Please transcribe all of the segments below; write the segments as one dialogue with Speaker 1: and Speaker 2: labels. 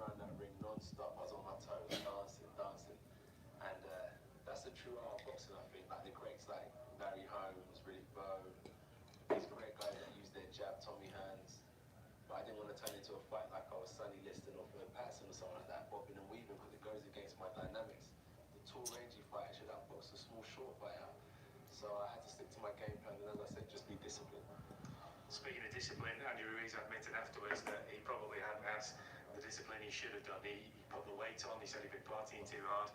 Speaker 1: around that ring non-stop. I was on my toes, dancing. And that's the true art of boxing, I think. Like the greats like Larry Holmes, Riddick Bowe, these great guys that use their jab, Tommy Hearns. But I didn't want to turn into a fight like I was Sonny Liston or Patterson or something like that, bobbing and weaving, because it goes against my dynamics. The tall, rangy fighter should outbox the small, short fighter. So I had to stick to my game plan, and as I said, just be disciplined.
Speaker 2: Speaking of discipline, Andy Ruiz admitted afterwards that he probably hadn't had the discipline he should have done. He put the weight on, he said he'd been partying too hard.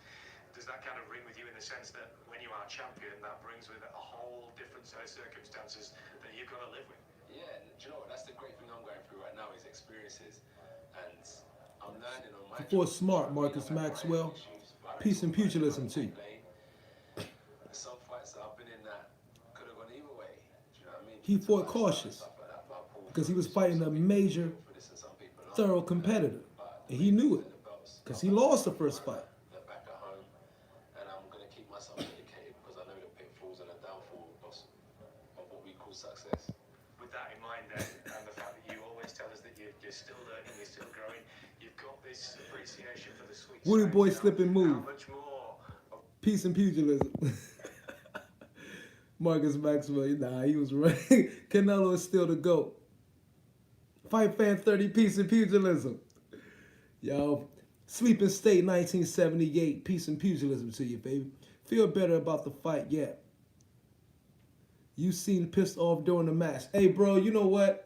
Speaker 2: Does that kind of ring with you in the sense that when you are champion, that brings with it a whole different set of circumstances that you've got to live with?
Speaker 1: Yeah, and do you know what? That's the great thing I'm going through right now is experiences. And I'm learning on my...
Speaker 3: For smart, Marcus Maxwell. Peace and pugilism to you.
Speaker 1: Some fights that I've been in that could have gone either way. Do you know what I mean?
Speaker 3: He fought cautious because he was fighting a major, thorough competitor. And he knew it because he lost the first fight.
Speaker 1: They're back at home, and I'm going to keep myself dedicated because I know the pitfalls and the downfall of what we call success.
Speaker 2: With that in mind then, and the fact that you always tell us that you're still learning, you're still growing, you've got this appreciation for the sweet
Speaker 3: Woody boy
Speaker 2: now.
Speaker 3: slip and move.
Speaker 2: How much more of
Speaker 3: Peace and pugilism. Marcus Maxwell, nah, he was right. Canelo is still the GOAT. Fight Fan 30, peace and pugilism. Yo, Sleeping State 1978, peace and pugilism to you, baby. Feel better about the fight yet? You seem pissed off during the match. Hey, bro, you know what?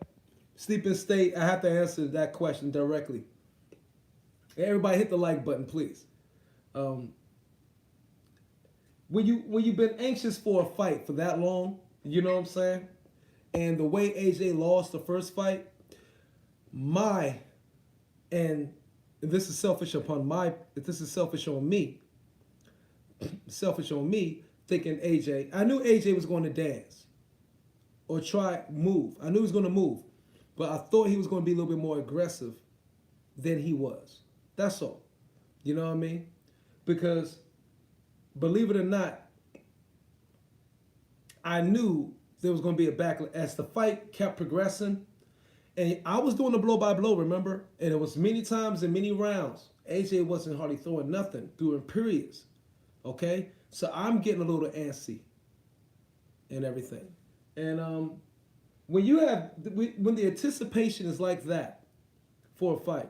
Speaker 3: Sleeping State, I have to answer that question directly. Everybody hit the like button, please. When you've been anxious for a fight for that long, you know what I'm saying? And the way AJ lost the first fight, and this is selfish this is selfish on me. Selfish on me thinking AJ. I knew AJ was going to dance or move. I knew he was going to move, but I thought he was going to be a little bit more aggressive than he was. That's all. You know what I mean? Because believe it or not, I knew there was going to be a backlash as the fight kept progressing. And I was doing a blow by blow, remember? And it was many times and many rounds. AJ wasn't hardly throwing nothing during periods. Okay? So I'm getting a little antsy and everything. And when the anticipation is like that for a fight,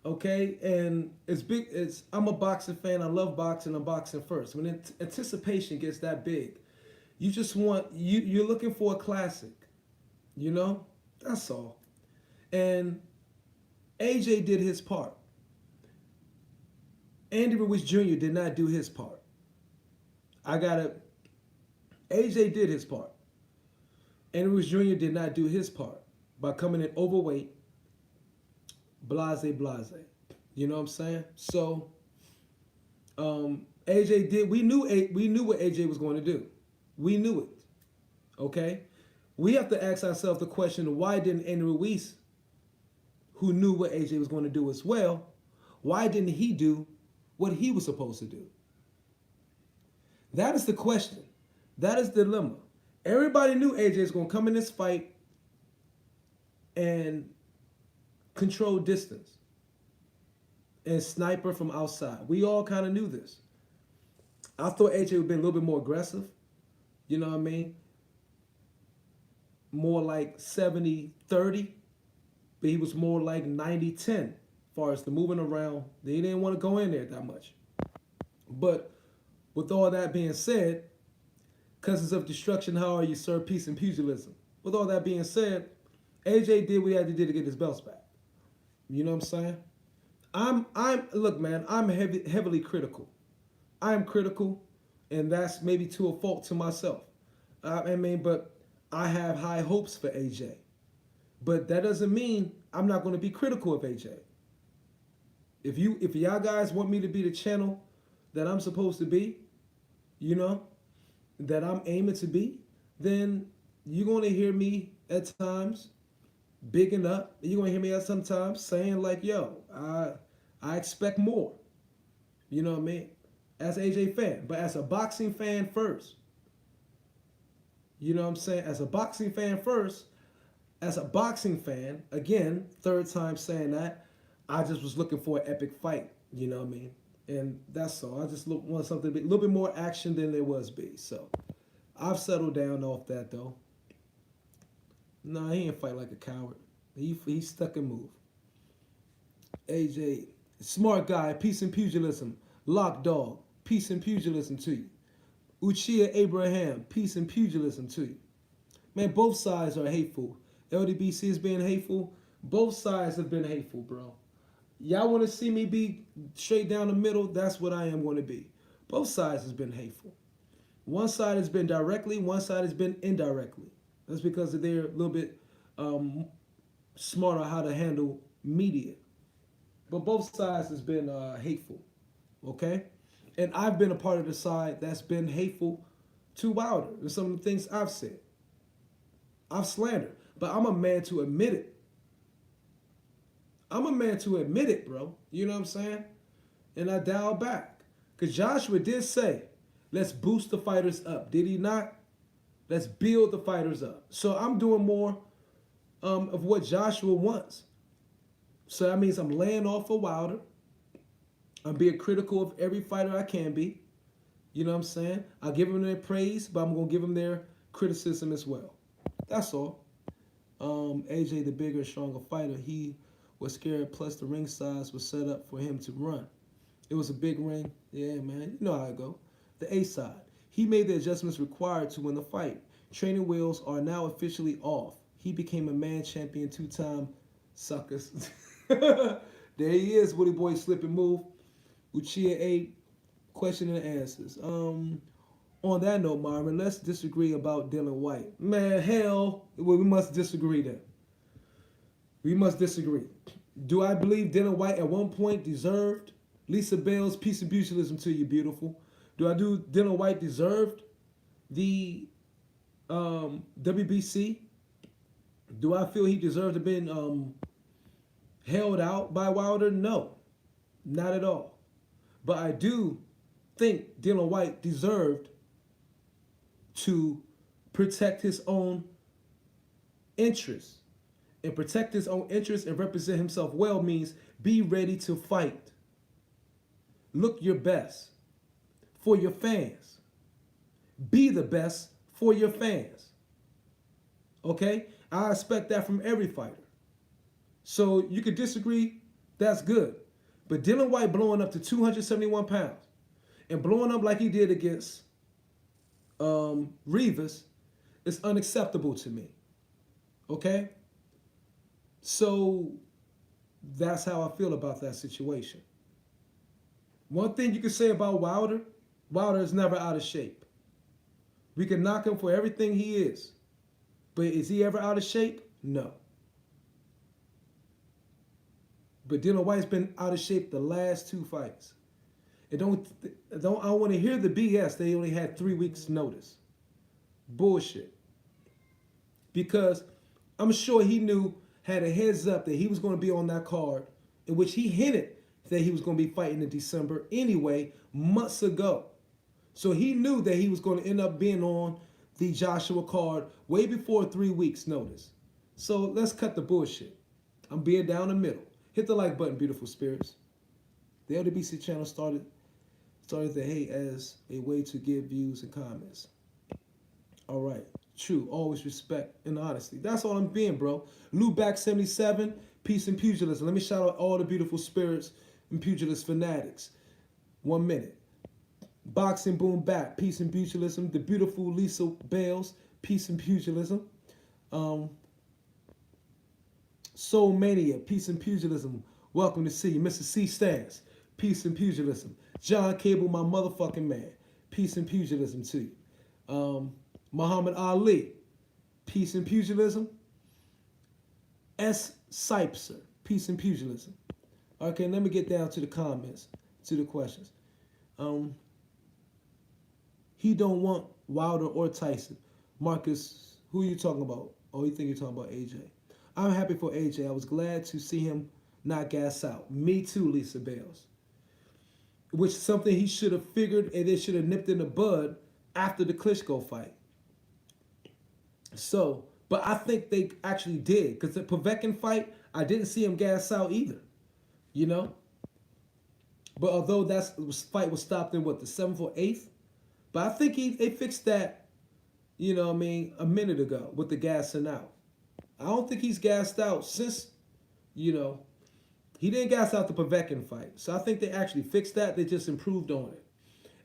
Speaker 3: okay, and it's big. I'm a boxing fan. I love boxing. I'm boxing first. When anticipation gets that big, you just you're looking for a classic, you know. That's all. And AJ did his part. Andy Ruiz Jr. did not do his part. AJ did his part. Andy Ruiz Jr. did not do his part by coming in overweight, blase. You know what I'm saying? So AJ did. We knew what AJ was going to do. We knew it. Okay? We have to ask ourselves the question, why didn't Andy Ruiz, who knew what AJ was going to do as well, why didn't he do what he was supposed to do? That is the question. That is the dilemma. Everybody knew AJ was going to come in this fight and control distance and sniper from outside. We all kind of knew this. I thought AJ would be a little bit more aggressive. You know what I mean? More like 70-30, but he was more like 90-10 as far as the moving around. They didn't want to go in there that much. But with all that being said, Cousins of Destruction, how are you, sir? Peace and pugilism. With all that being said, AJ did what he had to do to get his belts back. You know what I'm saying? Look, man, I'm heavily critical. I am critical, and that's maybe to a fault to myself. But I have high hopes for AJ. But that doesn't mean I'm not going to be critical of AJ. If y'all guys want me to be the channel that I'm supposed to be, you know, that I'm aiming to be, then you're going to hear me at times bigging up. You're going to hear me at sometimes saying like, yo, I expect more. You know what I mean? As an AJ fan, but as a boxing fan first. You know what I'm saying? As a boxing fan first, as a boxing fan, again, third time saying that, I just was looking for an epic fight. You know what I mean? And that's all. I just want something a little bit more action than there was be. So I've settled down off that though. Nah, he ain't fight like a coward. He stuck and move. AJ, smart guy, peace and pugilism. Lock dog, peace and pugilism to you. Uchia Abraham, peace and pugilism to you. Man, both sides are hateful. LDBC is being hateful. Both sides have been hateful, bro. Y'all want to see me be straight down the middle? That's what I am going to be. Both sides has been hateful. One side has been directly, one side has been indirectly. That's because they're a little bit smarter how to handle media. But both sides has been hateful, okay? And I've been a part of the side that's been hateful to Wilder. And some of the things I've said. I've slandered. But I'm a man to admit it. I'm a man to admit it, bro. You know what I'm saying? And I dial back. Because Joshua did say, let's boost the fighters up. Did he not? Let's build the fighters up. So I'm doing more of what Joshua wants. So that means I'm laying off of Wilder. I'm being critical of every fighter I can be. You know what I'm saying? I'll give them their praise, but I'm going to give them their criticism as well. That's all. AJ, the bigger, stronger fighter, he was scared, plus the ring size was set up for him to run. It was a big ring. Yeah, man. You know how it go. The A side. He made the adjustments required to win the fight. Training wheels are now officially off. He became a man champion 2-time suckers. There he is, Woody Boy slip and move. Uchia 8, question and answers. On that note, Marvin, let's disagree about Dillian Whyte. Man, hell, well, we must disagree then. We must disagree. Do I believe Dillian Whyte at one point deserved? Lisa Bales, peace and pugilism to you, beautiful. Do I do Dillian Whyte deserved the WBC? Do I feel he deserved to have been held out by Wilder? No, not at all. But I do think Dillian Whyte deserved to protect his own interests. And protect his own interests and represent himself well means be ready to fight. Look your best for your fans. Be the best for your fans. Okay? I expect that from every fighter. So you could disagree, that's good. But Dillian Whyte blowing up to 271 pounds and blowing up like he did against Ruiz is unacceptable to me. Okay? So that's how I feel about that situation. One thing you can say about Wilder, Wilder is never out of shape. We can knock him for everything he is. But is he ever out of shape? No. But Dillian Whyte's been out of shape the last 2 fights. I don't want to hear the BS. They only had 3 weeks notice. Bullshit. Because I'm sure he had a heads up that he was going to be on that card, in which he hinted that he was going to be fighting in December anyway, months ago. So he knew that he was going to end up being on the Joshua card way before 3 weeks notice. So let's cut the bullshit. I'm being down the middle. Hit the like button, beautiful spirits. The LDBC channel started the hate as a way to give views and comments. All right. True. Always respect and honesty. That's all I'm being, bro. Lou back 77. Peace and pugilism. Let me shout out all the beautiful spirits and pugilist fanatics. 1 minute. Boxing Boom back. Peace and pugilism. The beautiful Lisa Bales. Peace and pugilism. Soul Mania. Peace and pugilism. Welcome to see you. Mr. C Stance. Peace and pugilism. John Cable, my motherfucking man. Peace and pugilism to you. Muhammad Ali. Peace and pugilism. S. Sipser. Peace and pugilism. Okay, let me get down to the comments, to the questions. He don't want Wilder or Tyson. Marcus, who are you talking about? Oh, you think you're talking about AJ. I'm happy for AJ. I was glad to see him not gas out. Me too, Lisa Bales. Which is something he should have figured and they should have nipped in the bud after the Klitschko fight. So, but I think they actually did. Because the Povetkin fight, I didn't see him gas out either. you know. But although that fight was stopped in what, the 7th or 8th, but I think they fixed that, you know what I mean, a minute ago with the gassing out. I don't think he's gassed out since, you know, he didn't gas out the Povetkin fight. So I think they actually fixed that. They just improved on it.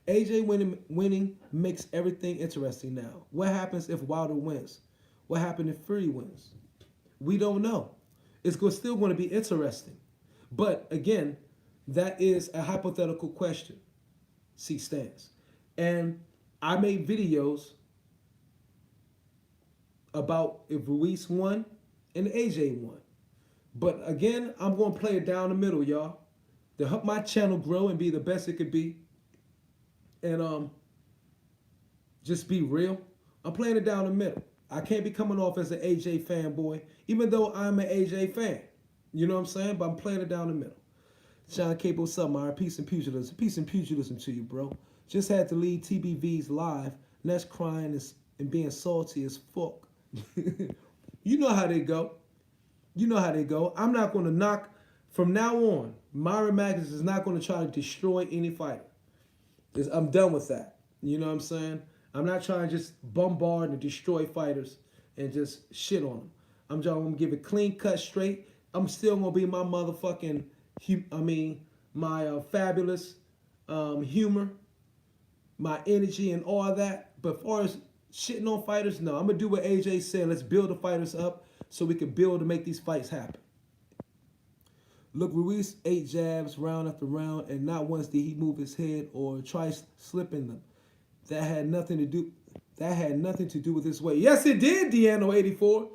Speaker 3: AJ winning makes everything interesting now. What happens if Wilder wins? What happens if Fury wins? We don't know. It's still going to be interesting. But again, that is a hypothetical question. See stance. And I made videos about if Ruiz won and AJ won. But again, I'm going to play it down the middle, y'all, to help my channel grow and be the best it could be. And just be real. I'm playing it down the middle. I can't be coming off as an AJ fanboy, even though I'm an AJ fan. You know what I'm saying? But I'm playing it down the middle. Sean Cape, what's up, Myra? Peace and pugilism. Peace and pugilism to you, bro. Just had to leave TBV's live. Next crying and being salty as fuck. You know how they go. You know how they go. I'm not going to knock. From now on, Myra Magnus is not going to try to destroy any fighter. I'm done with that. You know what I'm saying? I'm not trying to just bombard and destroy fighters and just shit on them. I'm just going to give it clean cut straight. I'm still going to be my motherfucking, my fabulous humor, my energy and all that. But as far as shitting on fighters, no. I'm going to do what AJ said. Let's build the fighters up so we can build to make these fights happen. Look, Ruiz 8 jabs round after round, and not once did he move his head or try slipping them. That had nothing to do with his weight. Yes, it did, Deano84.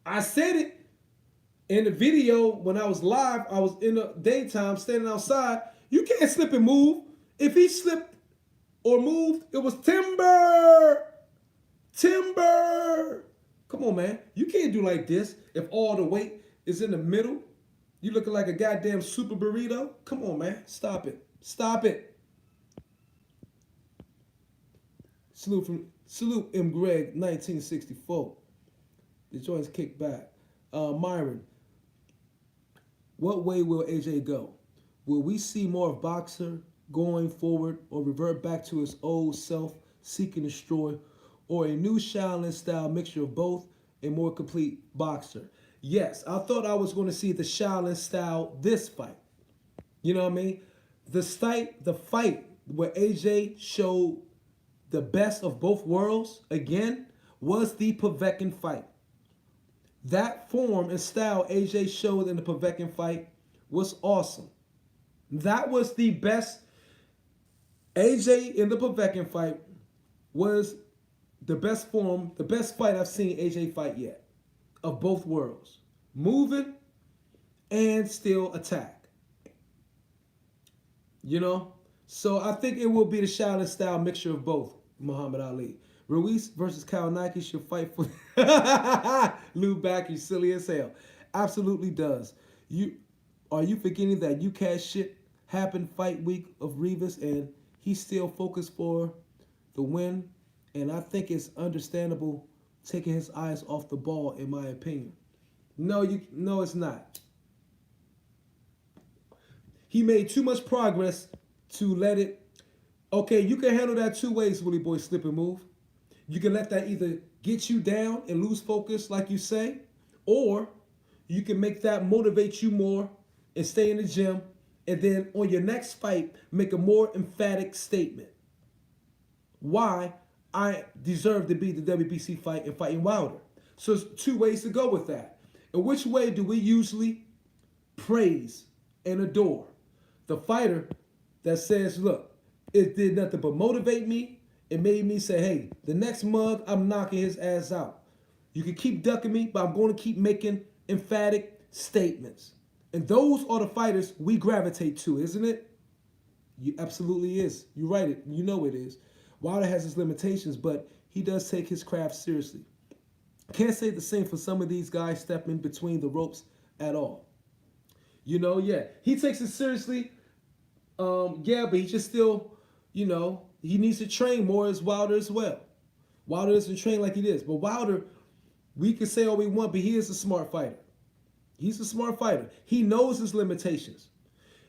Speaker 3: I said it in the video when I was live. I was in the daytime standing outside. You can't slip and move. If he slipped or moved, it was timber. Timber. Come on, man. You can't do like this if all the weight is in the middle. You looking like a goddamn super burrito? Come on, man. Stop it. Stop it. Salute M. Greg, 1964. The joints kicked back. Myron, what way will AJ go? Will we see more of Boxer going forward or revert back to his old self, seek and destroy, or a new Shaolin style mixture of both, a more complete Boxer? Yes, I thought I was going to see the Shaolin style this fight. You know what I mean? The fight where AJ showed the best of both worlds again was the Povetkin fight. That form and style AJ showed in the Povetkin fight was awesome. That was the best. AJ in the Povetkin fight was the best form, the best fight I've seen AJ fight yet. Of both worlds. Moving and still attack. You know? So I think it will be the Shaolin style mixture of both, Muhammad Ali. Ruiz versus Kyle Nike should fight for Lou back, you silly as hell. Absolutely does. Are you forgetting that UCAS shit happened fight week of Rivas and he's still focused for the win? And I think it's understandable taking his eyes off the ball, in my opinion. No, it's not. He made too much progress to let it. Okay, you can handle that two ways, Willie Boy, slip and move. You can let that either get you down and lose focus, like you say, or you can make that motivate you more and stay in the gym, and then on your next fight, make a more emphatic statement. Why I deserve to be the WBC fight and fighting Wilder. So there's two ways to go with that. And which way do we usually praise and adore? The fighter that says, look, it did nothing but motivate me. It made me say, hey, the next mug, I'm knocking his ass out. You can keep ducking me, but I'm going to keep making emphatic statements. And those are the fighters we gravitate to, isn't it? You absolutely is. You right it. You know it is. Wilder has his limitations, but he does take his craft seriously. Can't say the same for some of these guys stepping between the ropes at all. You know, yeah. He takes it seriously. Yeah, but he just still, you know, he needs to train more as Wilder as well. Wilder doesn't train like he is. But Wilder, we can say all we want, but he is a smart fighter. He's a smart fighter. He knows his limitations.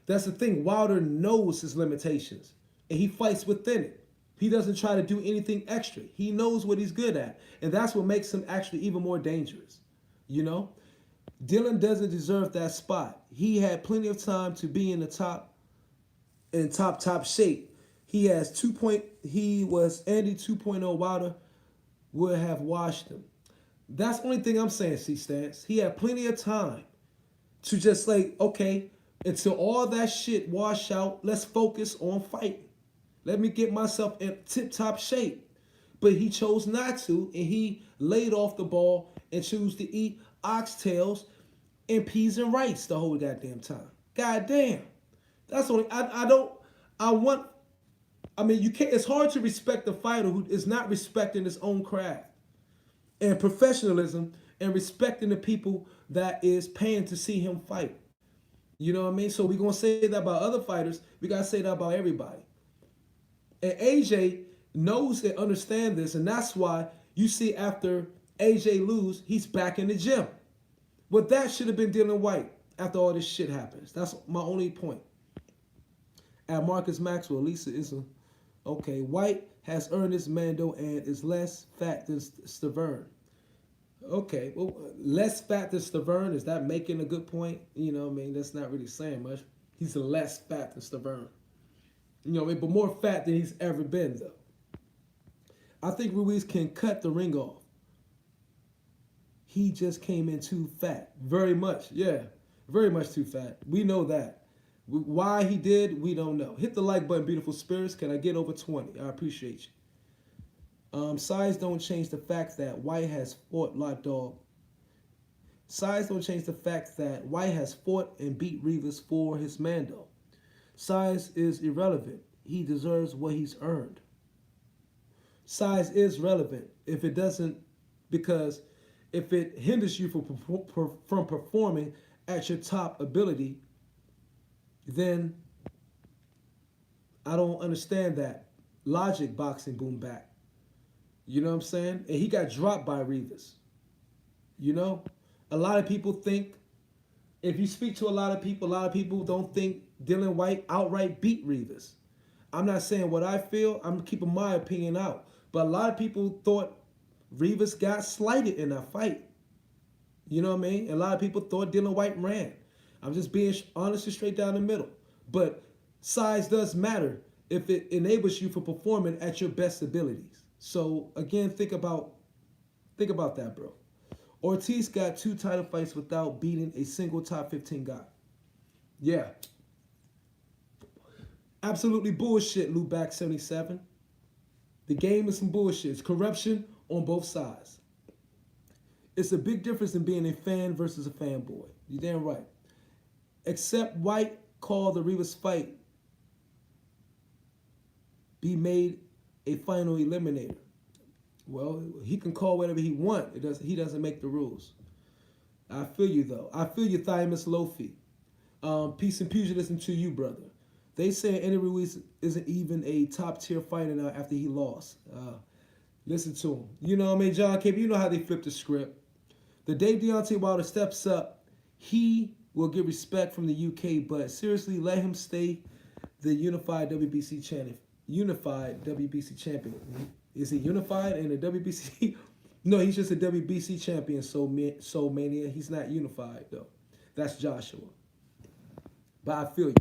Speaker 3: That's the thing. Wilder knows his limitations, and he fights within it. He doesn't try to do anything extra. He knows what he's good at, and that's what makes him actually even more dangerous. You know, Dillian doesn't deserve that spot. He had plenty of time to be in the top shape. He has 2. He was Andy 2.0. Wilder would have washed him. That's the only thing I'm saying, C-Stance. He had plenty of time to just like, okay, until all that shit wash out, let's focus on fighting. Let me get myself in tip-top shape. But he chose not to, and he laid off the ball and chose to eat oxtails and peas and rice the whole goddamn time. Goddamn. That's only, you can't, it's hard to respect a fighter who is not respecting his own craft and professionalism and respecting the people that is paying to see him fight. You know what I mean? So we're going to say that about other fighters. We got to say that about everybody. And AJ knows and understands this, and that's why you see after AJ lose, he's back in the gym. But that should have been Dillian Whyte after all this shit happens. That's my only point. At Marcus Maxwell, Lisa isn't. Okay, Whyte has earned his Mando and is less fat than Stavern. Okay, well, less fat than Stavern, is that making a good point? You know what I mean? That's not really saying much. He's less fat than Stavern. You know what I mean? But more fat than he's ever been, though. I think Ruiz can cut the ring off. He just came in too fat. Very much, yeah. Very much too fat. We know that. Why he did, we don't know. Hit the like button, beautiful spirits. Can I get over 20? I appreciate you. Size don't change the fact that Whyte has fought Lot Dog. Size don't change the fact that Whyte has fought and beat Rivas for his Mando. Size is irrelevant. He deserves what he's earned. Size is relevant if it doesn't, because if it hinders you from performing at your top ability, then I don't understand that logic boxing boom back. You know what I'm saying? And he got dropped by Rivas. You know? A lot of people think, if you speak to a lot of people don't think Dillian Whyte outright beat Rivas. I'm not saying what I feel. I'm keeping my opinion out. But a lot of people thought Rivas got slighted in that fight. You know what I mean? A lot of people thought Dillian Whyte ran. I'm just being honest and straight down the middle. But size does matter if it enables you for performing at your best abilities. So again, think about that, bro. Ortiz got 2 title fights without beating a single top 15 guy. Yeah. Absolutely bullshit, Lubac 77. The game is some bullshit. It's corruption on both sides. It's a big difference in being a fan versus a fanboy. You're damn right. Except Whyte called the Rivas fight be made a final eliminator. Well, he can call whatever he wants. He doesn't make the rules. I feel you, though. I feel you, Thymus Lofi. Peace and pugilism to you, brother. They say Andy Ruiz isn't even a top-tier fighter now after he lost. Listen to him. You know what I mean, John Cape? You know how they flip the script. The day Deontay Wilder steps up, he will get respect from the UK, but seriously, let him stay the unified WBC champion. Unified WBC champion. Is he unified in the WBC? No, he's just a WBC champion, Soul Mania. He's not unified, though. That's Joshua. But I feel you.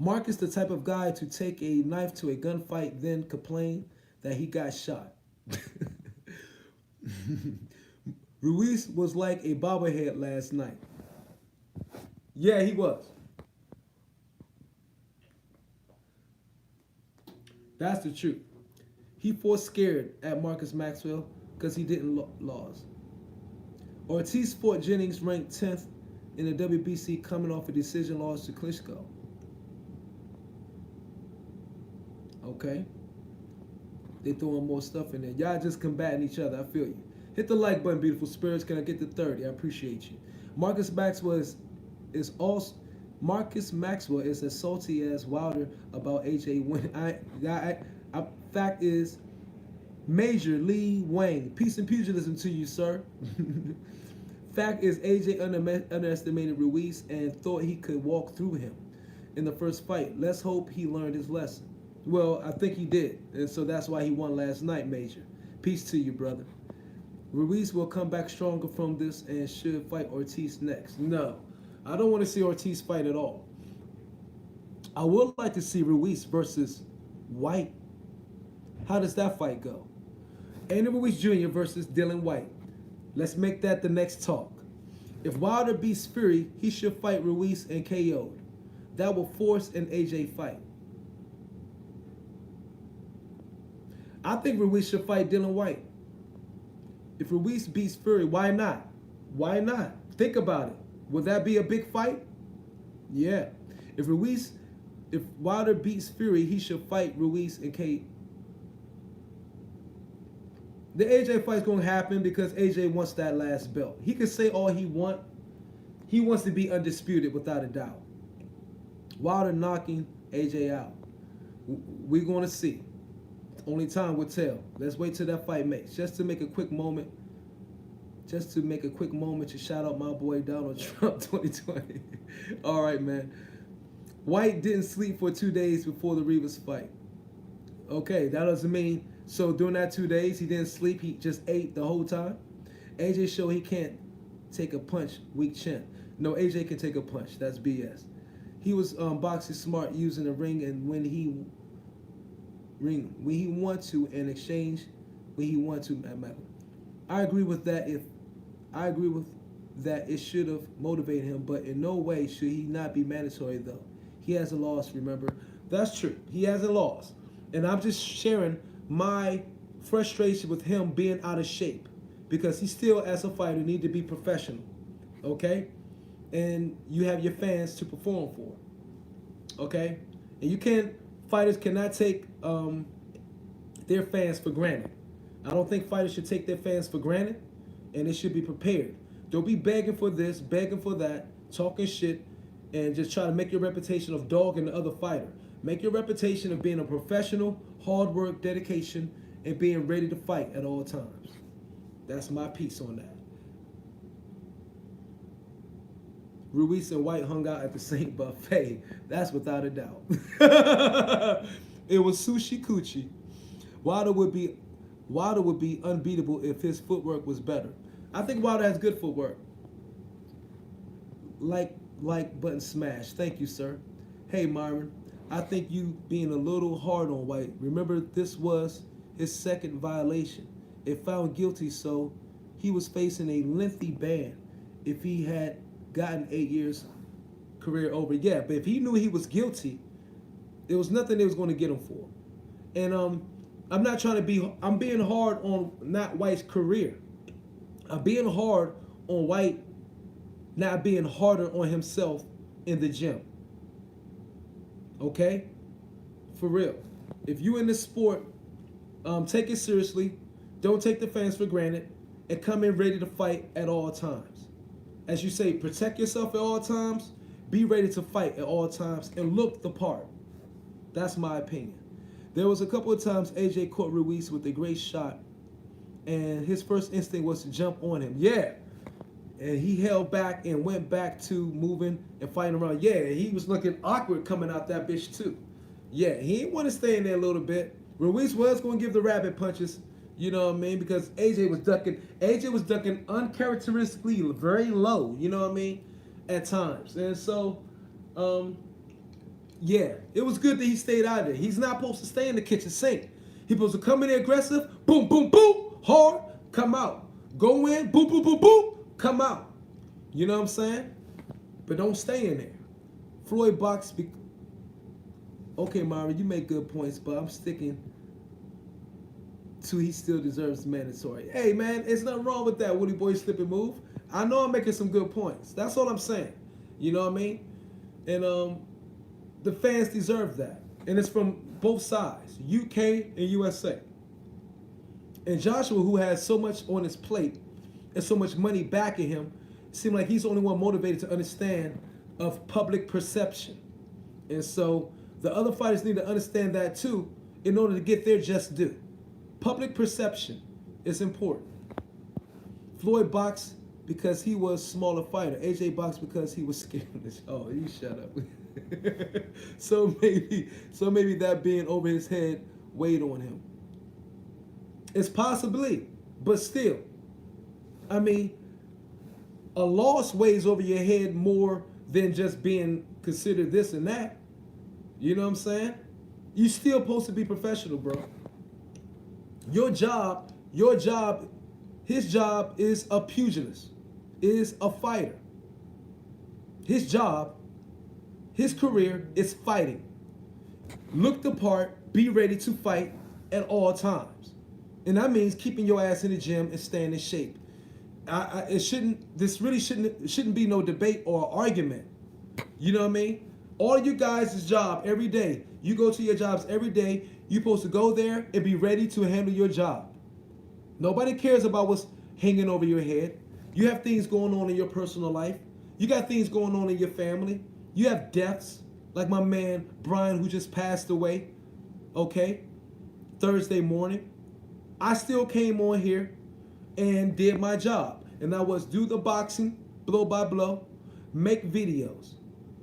Speaker 3: Mark is the type of guy to take a knife to a gunfight, then complain that he got shot. Ruiz was like a bobblehead last night. Yeah, he was. That's the truth. He fought scared at Marcus Maxwell because he didn't lose. Ortiz fought Jennings, ranked 10th in the WBC, coming off a decision loss to Klitschko. Okay. They throwing more stuff in there. Y'all just combating each other. I feel you. Hit the like button, beautiful spirits. Can I get to 30? I appreciate you. Marcus Maxwell is as salty as Wilder about AJ winning. Fact is, Major Lee Wang. Peace and pugilism to you, sir. Fact is, AJ underestimated Ruiz and thought he could walk through him. in the first fight. Let's hope he learned his lesson. Well, I think he did, and so that's why he won last night, Major. Peace to you, brother. Ruiz will come back stronger from this and should fight Ortiz next. No, I don't want to see Ortiz fight at all. I would like to see Ruiz versus Whyte. How does that fight go? Andy Ruiz Jr. versus Dillian Whyte. Let's make that the next talk. If Wilder beats Fury, he should fight Ruiz and KO'd. That will force an AJ fight. I think Ruiz should fight Dillian Whyte. If Ruiz beats Fury, why not? Why not? Think about it. Would that be a big fight? Yeah. If Wilder beats Fury, he should fight Ruiz and KO. The AJ fight's going to happen because AJ wants that last belt. He can say all he wants. He wants to be undisputed without a doubt. Wilder knocking AJ out. We're going to see. Only time will tell. Let's wait till that fight makes. Just to make a quick moment to shout out my boy Donald Trump 2020. All right, man. Whyte didn't sleep for 2 days before the Rivas fight. Okay, that doesn't mean, so during that 2 days he didn't sleep, he just ate the whole time? AJ showed he can't take a punch, weak chin. No, AJ can take a punch. That's BS. He was boxing smart, using the ring, and when he want to, and exchange when he want to. I agree with that. It should have motivated him, but in no way should he not be mandatory though. He hasn't lost, remember? That's true. He hasn't lost. And I'm just sharing my frustration with him being out of shape, because he still, as a fighter, need to be professional. Okay? And you have your fans to perform for. Okay? And fighters cannot take their fans for granted. I don't think fighters should take their fans for granted, and they should be prepared. Don't be begging for this, begging for that, talking shit, and just try to make your reputation of dogging the other fighter. Make your reputation of being a professional, hard work, dedication, and being ready to fight at all times. That's my piece on that. Ruiz and Whyte hung out at the same buffet. That's without a doubt. It was sushi coochie. Wilder would be unbeatable if his footwork was better. I think Wilder has good footwork. Like button smash. Thank you, sir. Hey, Myron. I think you being a little hard on Whyte. Remember, this was his second violation. If found guilty, so he was facing a lengthy ban if he had gotten 8 years career over. Yeah, but if he knew he was guilty, there was nothing they was going to get him for. And I'm not trying to be, I'm being hard on not Whyte's career. I'm being hard on Whyte not being harder on himself in the gym. Okay? For real. If you in this sport, take it seriously. Don't take the fans for granted, and come in ready to fight at all times. As you say, protect yourself at all times. Be ready to fight at all times and look the part. That's my opinion. There was a couple of times AJ caught Ruiz with a great shot, and his first instinct was to jump on him. Yeah. And he held back and went back to moving and fighting around. Yeah, he was looking awkward coming out that bitch too. Yeah, he didn't want to stay in there a little bit. Ruiz was going to give the rabbit punches, you know what I mean? Because AJ was ducking. AJ was ducking uncharacteristically very low, you know what I mean? At times. And so, yeah, it was good that he stayed out there. He's not supposed to stay in the kitchen sink. He's supposed to come in there aggressive, boom, boom, boom, hard, come out. Go in, boom, boom, boom, boom, come out. You know what I'm saying? But don't stay in there. Floyd box. Okay, Myra, you make good points, but I'm sticking to he still deserves mandatory. Hey, man, there's nothing wrong with that Woody Boy slip and move. I know I'm making some good points. That's all I'm saying. You know what I mean? And the fans deserve that. And it's from both sides, UK and USA. And Joshua, who has so much on his plate and so much money backing him, seemed like he's the only one motivated to understand of public perception. And so the other fighters need to understand that too in order to get their just due. Public perception is important. Floyd boxed because he was a smaller fighter. AJ boxed because he was scared. Oh, you shut up. so maybe that being over his head weighed on him. It's possibly, but still, I mean, a loss weighs over your head more than just being considered this and that. You know what I'm saying? You still supposed to be professional, bro. Your job, his job is a pugilist, is a fighter. His job, his career is fighting. Look the part, be ready to fight at all times. And that means keeping your ass in the gym and staying in shape. This really shouldn't be no debate or argument. You know what I mean? All you guys' job every day, you go to your jobs every day, you're supposed to go there and be ready to handle your job. Nobody cares about what's hanging over your head. You have things going on in your personal life. You got things going on in your family. You have deaths, like my man Brian, who just passed away, okay, Thursday morning. I still came on here and did my job. And that was do the boxing, blow by blow, make videos.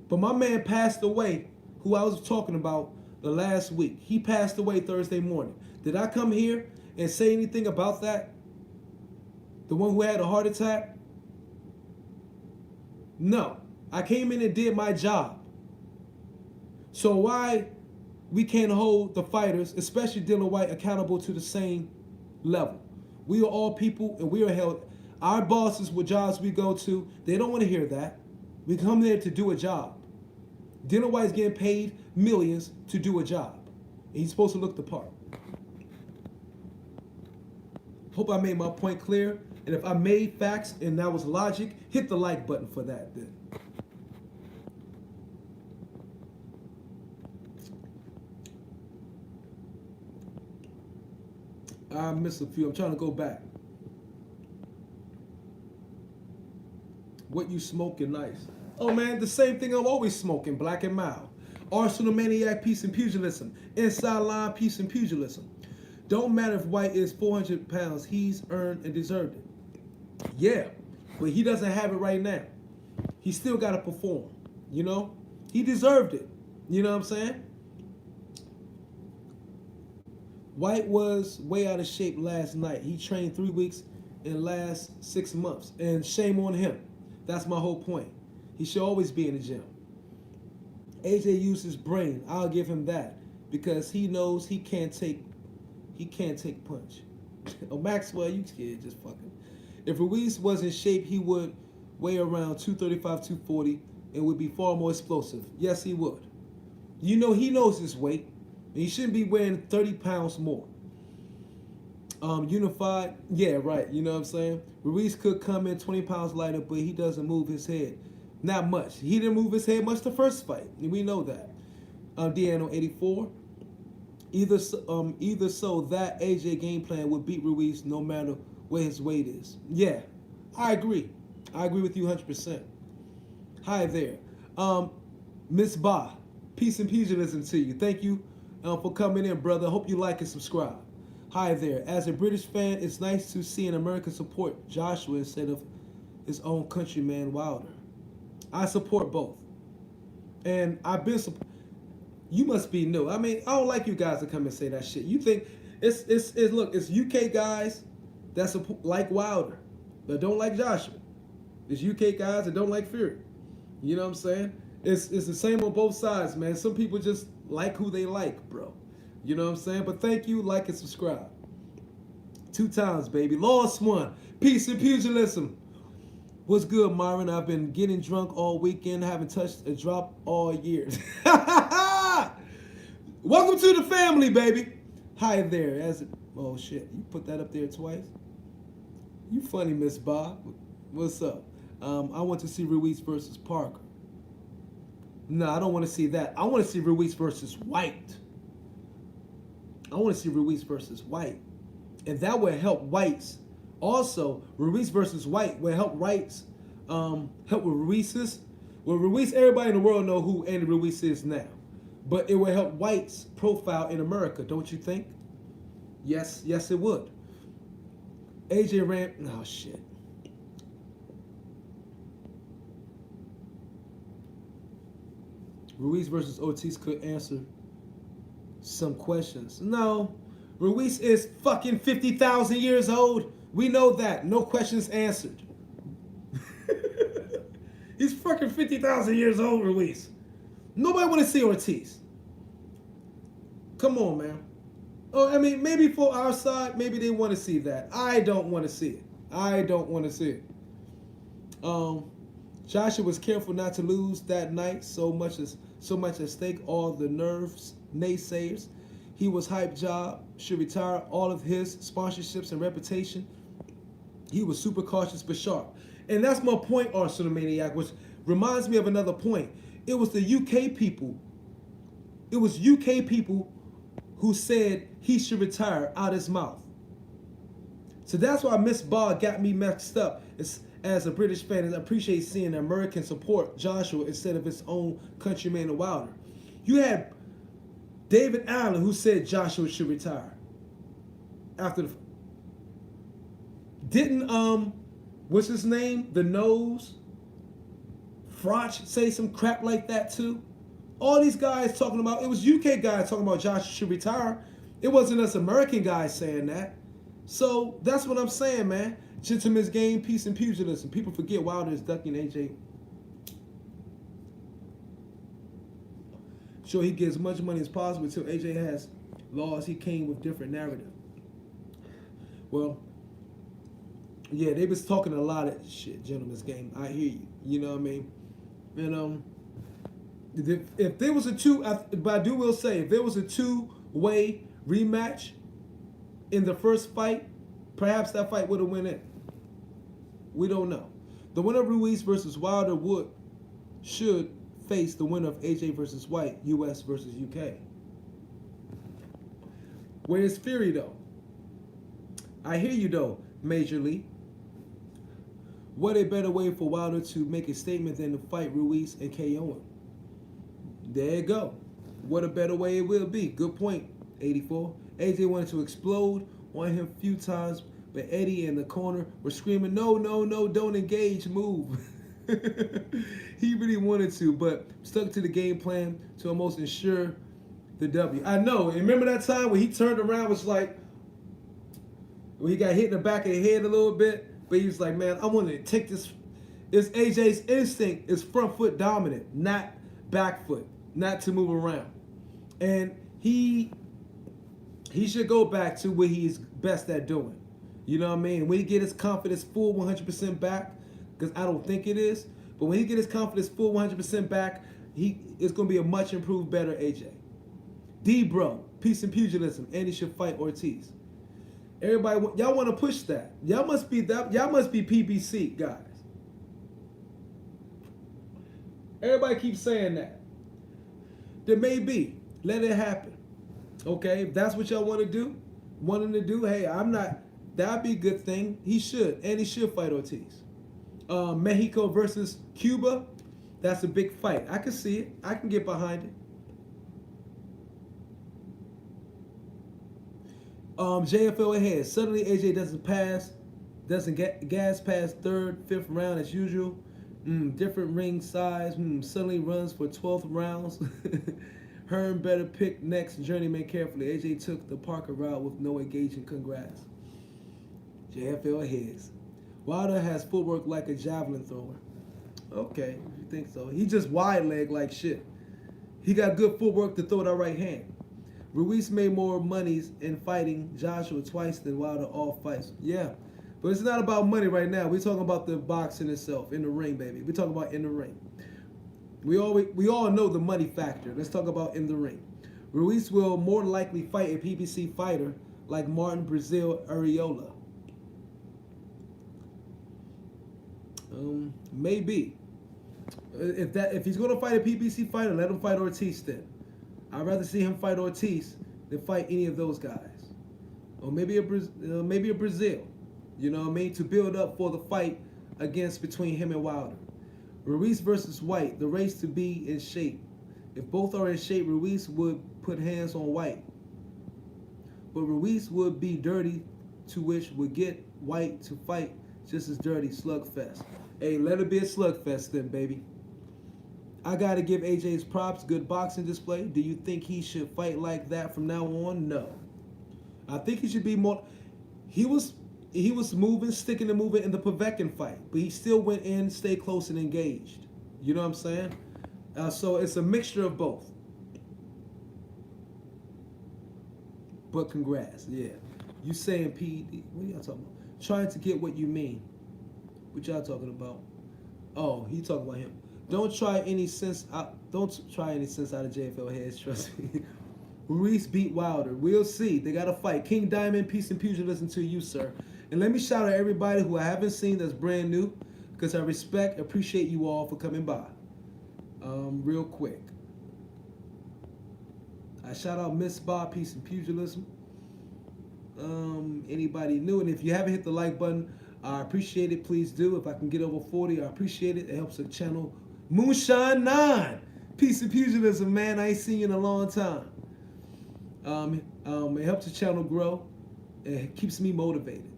Speaker 3: But my man passed away, who I was talking about the last week. He passed away Thursday morning. Did I come here and say anything about that? The one who had a heart attack? No. I came in and did my job. So why we can't hold the fighters, especially Dillian Whyte, accountable to the same level? We are all people and we are held. Our bosses, what jobs we go to, they don't want to hear that. We come there to do a job. Dillian Whyte's getting paid millions to do a job. And he's supposed to look the part. Hope I made my point clear. And if I made facts and that was logic, hit the like button for that then. I missed a few. I'm trying to go back. What you smoking nice? Oh man, the same thing I'm always smoking, Black and Mild. Arsenal Maniac, Peace and Pugilism. Inside Line, Peace and Pugilism. Don't matter if Whyte is 400 pounds, he's earned and deserved it. Yeah, but he doesn't have it right now. He still got to perform, you know? He deserved it, you know what I'm saying? Whyte was way out of shape last night. He trained 3 weeks in last 6 months. And shame on him. That's my whole point. He should always be in the gym. AJ used his brain. I'll give him that. Because he knows he can't take punch. Oh, Maxwell, you scared just fucking. If Ruiz was in shape, he would weigh around 235, 240 and would be far more explosive. Yes, he would. You know, he knows his weight. And he shouldn't be weighing 30 pounds more. Unified, yeah, right. You know what I'm saying? Ruiz could come in 20 pounds lighter, but he doesn't move his head. Not much. He didn't move his head much the first fight. And we know that. Deontay 84. Either so, that AJ game plan would beat Ruiz no matter what his weight is. Yeah, I agree. I agree with you 100%. Hi there. Miss Ba, peace and pugilism to you. Thank you for coming in, brother. Hope you like and subscribe. Hi there. As a British fan, it's nice to see an American support Joshua instead of his own countryman Wilder. I support both. And I've been you must be new. I mean, I don't like you guys to come and say that shit. You think look, it's UK guys that like Wilder, that don't like Joshua. It's UK guys that don't like Fury. You know what I'm saying? It's the same on both sides, man. Some people just like who they like, bro. You know what I'm saying? But thank you, like and subscribe. 2 times, baby. Lost one. Peace and pugilism. What's good, Myron? I've been getting drunk all weekend. Haven't touched a drop all year. Welcome to the family, baby. Hi there. Oh, shit. You put that up there twice? You funny, Miss Bob. What's up? I want to see Ruiz versus Parker. No, I don't want to see that. I want to see Ruiz versus Whyte. I want to see Ruiz versus Whyte. And that would help Whyte's. Also, Ruiz versus Whyte will help Whyte's, help with Ruiz's. Well, Ruiz, everybody in the world know who Andy Ruiz is now. But it will help Whyte's profile in America, don't you think? Yes, it would. AJ ran, oh shit. Ruiz versus Ortiz could answer some questions. No, Ruiz is fucking 50,000 years old. We know that. No questions answered. He's fucking 50,000 years old, Ruiz. Nobody want to see Ortiz. Come on, man. Oh, I mean, maybe for our side, maybe they want to see that. I don't want to see it. I don't want to see it. Joshua was careful not to lose that night. So much at stake. All the nerves, naysayers. He was hype job. Should retire all of his sponsorships and reputation. He was super cautious but sharp. And that's my point, Arsenal Maniac, which reminds me of another point. It was the UK people. It was UK people who said he should retire out his mouth. So that's why Miss Ball got me messed up. As a British fan, I appreciate seeing American support Joshua instead of his own countryman Wilder. You had David Allen who said Joshua should retire. After the didn't what's his name? The nose Froch say some crap like that too? All these guys talking about, it was UK guys talking about Joshua should retire. It wasn't us American guys saying that. So that's what I'm saying, man. Gentleman's game, peace and pugilism. People forget Wilder is ducking AJ. Sure, he gets as much money as possible until AJ has lost. He came with different narrative. Well, yeah, they was talking a lot of shit, gentleman's game. I hear you. You know what I mean? And if there was a but I will say, if there was a two-way rematch in the first fight, perhaps that fight would have went in. We don't know. The winner of Ruiz versus Wilder should face the winner of AJ versus Whyte, US versus UK. Where's Fury though? I hear you though, Major League. What a better way for Wilder to make a statement than to fight Ruiz and KO him. There you go. What a better way it will be. Good point, 84. AJ wanted to explode on him a few times, but Eddie in the corner were screaming, no, no, no, don't engage, move. He really wanted to, but stuck to the game plan to almost ensure the W. I know. And remember that time when he turned around, was like, when he got hit in the back of the head a little bit, but he was like, man, I want to take this. It's AJ's instinct is front foot dominant, not back foot, not to move around. And he should go back to what he's best at doing. You know what I mean? When he get his confidence full 100% back, because I don't think it is, but when he get his confidence full 100% back, it's going to be a much improved, better AJ. D-Bro, peace and pugilism, and he should fight Ortiz. Everybody, y'all want to push that. Y'all must be PBC guys. Everybody keeps saying that. There may be. Let it happen. Okay, if that's what y'all want to do, hey, I'm not, that'd be a good thing. He should, and he should fight Ortiz. Mexico versus Cuba, that's a big fight. I can see it. I can get behind it. JFL ahead. Suddenly AJ doesn't get gas past third, fifth round as usual. Different ring size. Suddenly runs for 12th rounds. Hearn better pick next journeyman carefully. AJ took the Parker route with no engaging. Congrats. JFL ahead. Wilder has footwork like a javelin thrower. Okay, if you think so. He just wide leg like shit. He got good footwork to throw that right hand. Ruiz made more monies in fighting Joshua twice than Wilder all fights. Yeah, but it's not about money right now. We're talking about the boxing itself, in the ring, baby. We're talking about in the ring. We all know the money factor. Let's talk about in the ring. Ruiz will more likely fight a PBC fighter like Martin Brazil Areola. Maybe. If he's gonna fight a PBC fighter, let him fight Ortiz then. I'd rather see him fight Ortiz than fight any of those guys. Or maybe a Brazil. You know what I mean? To build up for the fight between him and Wilder. Ruiz versus Whyte, the race to be in shape. If both are in shape, Ruiz would put hands on Whyte. But Ruiz would be dirty, to which would get Whyte to fight just as dirty. Slugfest. Hey, let it be a slugfest then, baby. I got to give AJ's props. Good boxing display. Do you think he should fight like that from now on? No. I think he should be more. He was moving, sticking to moving in the Povetkin fight, but he still went in, stayed close and engaged. You know what I'm saying? So it's a mixture of both. But congrats, yeah. You saying PED? What are y'all talking about? Trying to get what you mean. What y'all talking about? Oh, he talking about him. Don't try any sense out of JFL heads, trust me. Ruiz beat Wilder. We'll see. They got to fight. King Diamond, peace and pugilism to you, sir. And let me shout out everybody who I haven't seen that's brand new, because I appreciate you all for coming by. Real quick. I shout out Miss Bob, peace and pugilism. Anybody new? And if you haven't hit the like button, I appreciate it. Please do. If I can get over 40, I appreciate it. It helps the channel. Moonshine 9. Peace and pugilism, man. I ain't seen you in a long time. It helps the channel grow. It keeps me motivated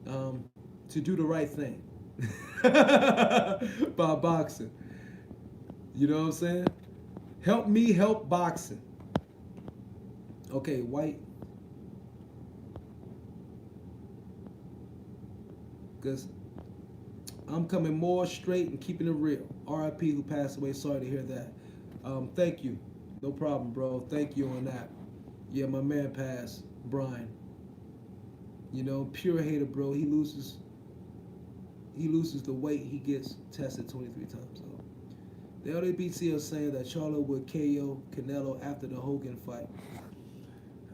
Speaker 3: to do the right thing by boxing. You know what I'm saying? Help me help boxing. Okay, Whyte. Because I'm coming more straight and keeping it real. RIP who passed away. Sorry to hear that. Thank you. No problem, bro. Thank you on that. Yeah, my man passed. Brian. You know, pure hater, bro. He loses the weight. He gets tested 23 times. So. The LABC are saying that Charlo would KO Canelo after the Hogan fight.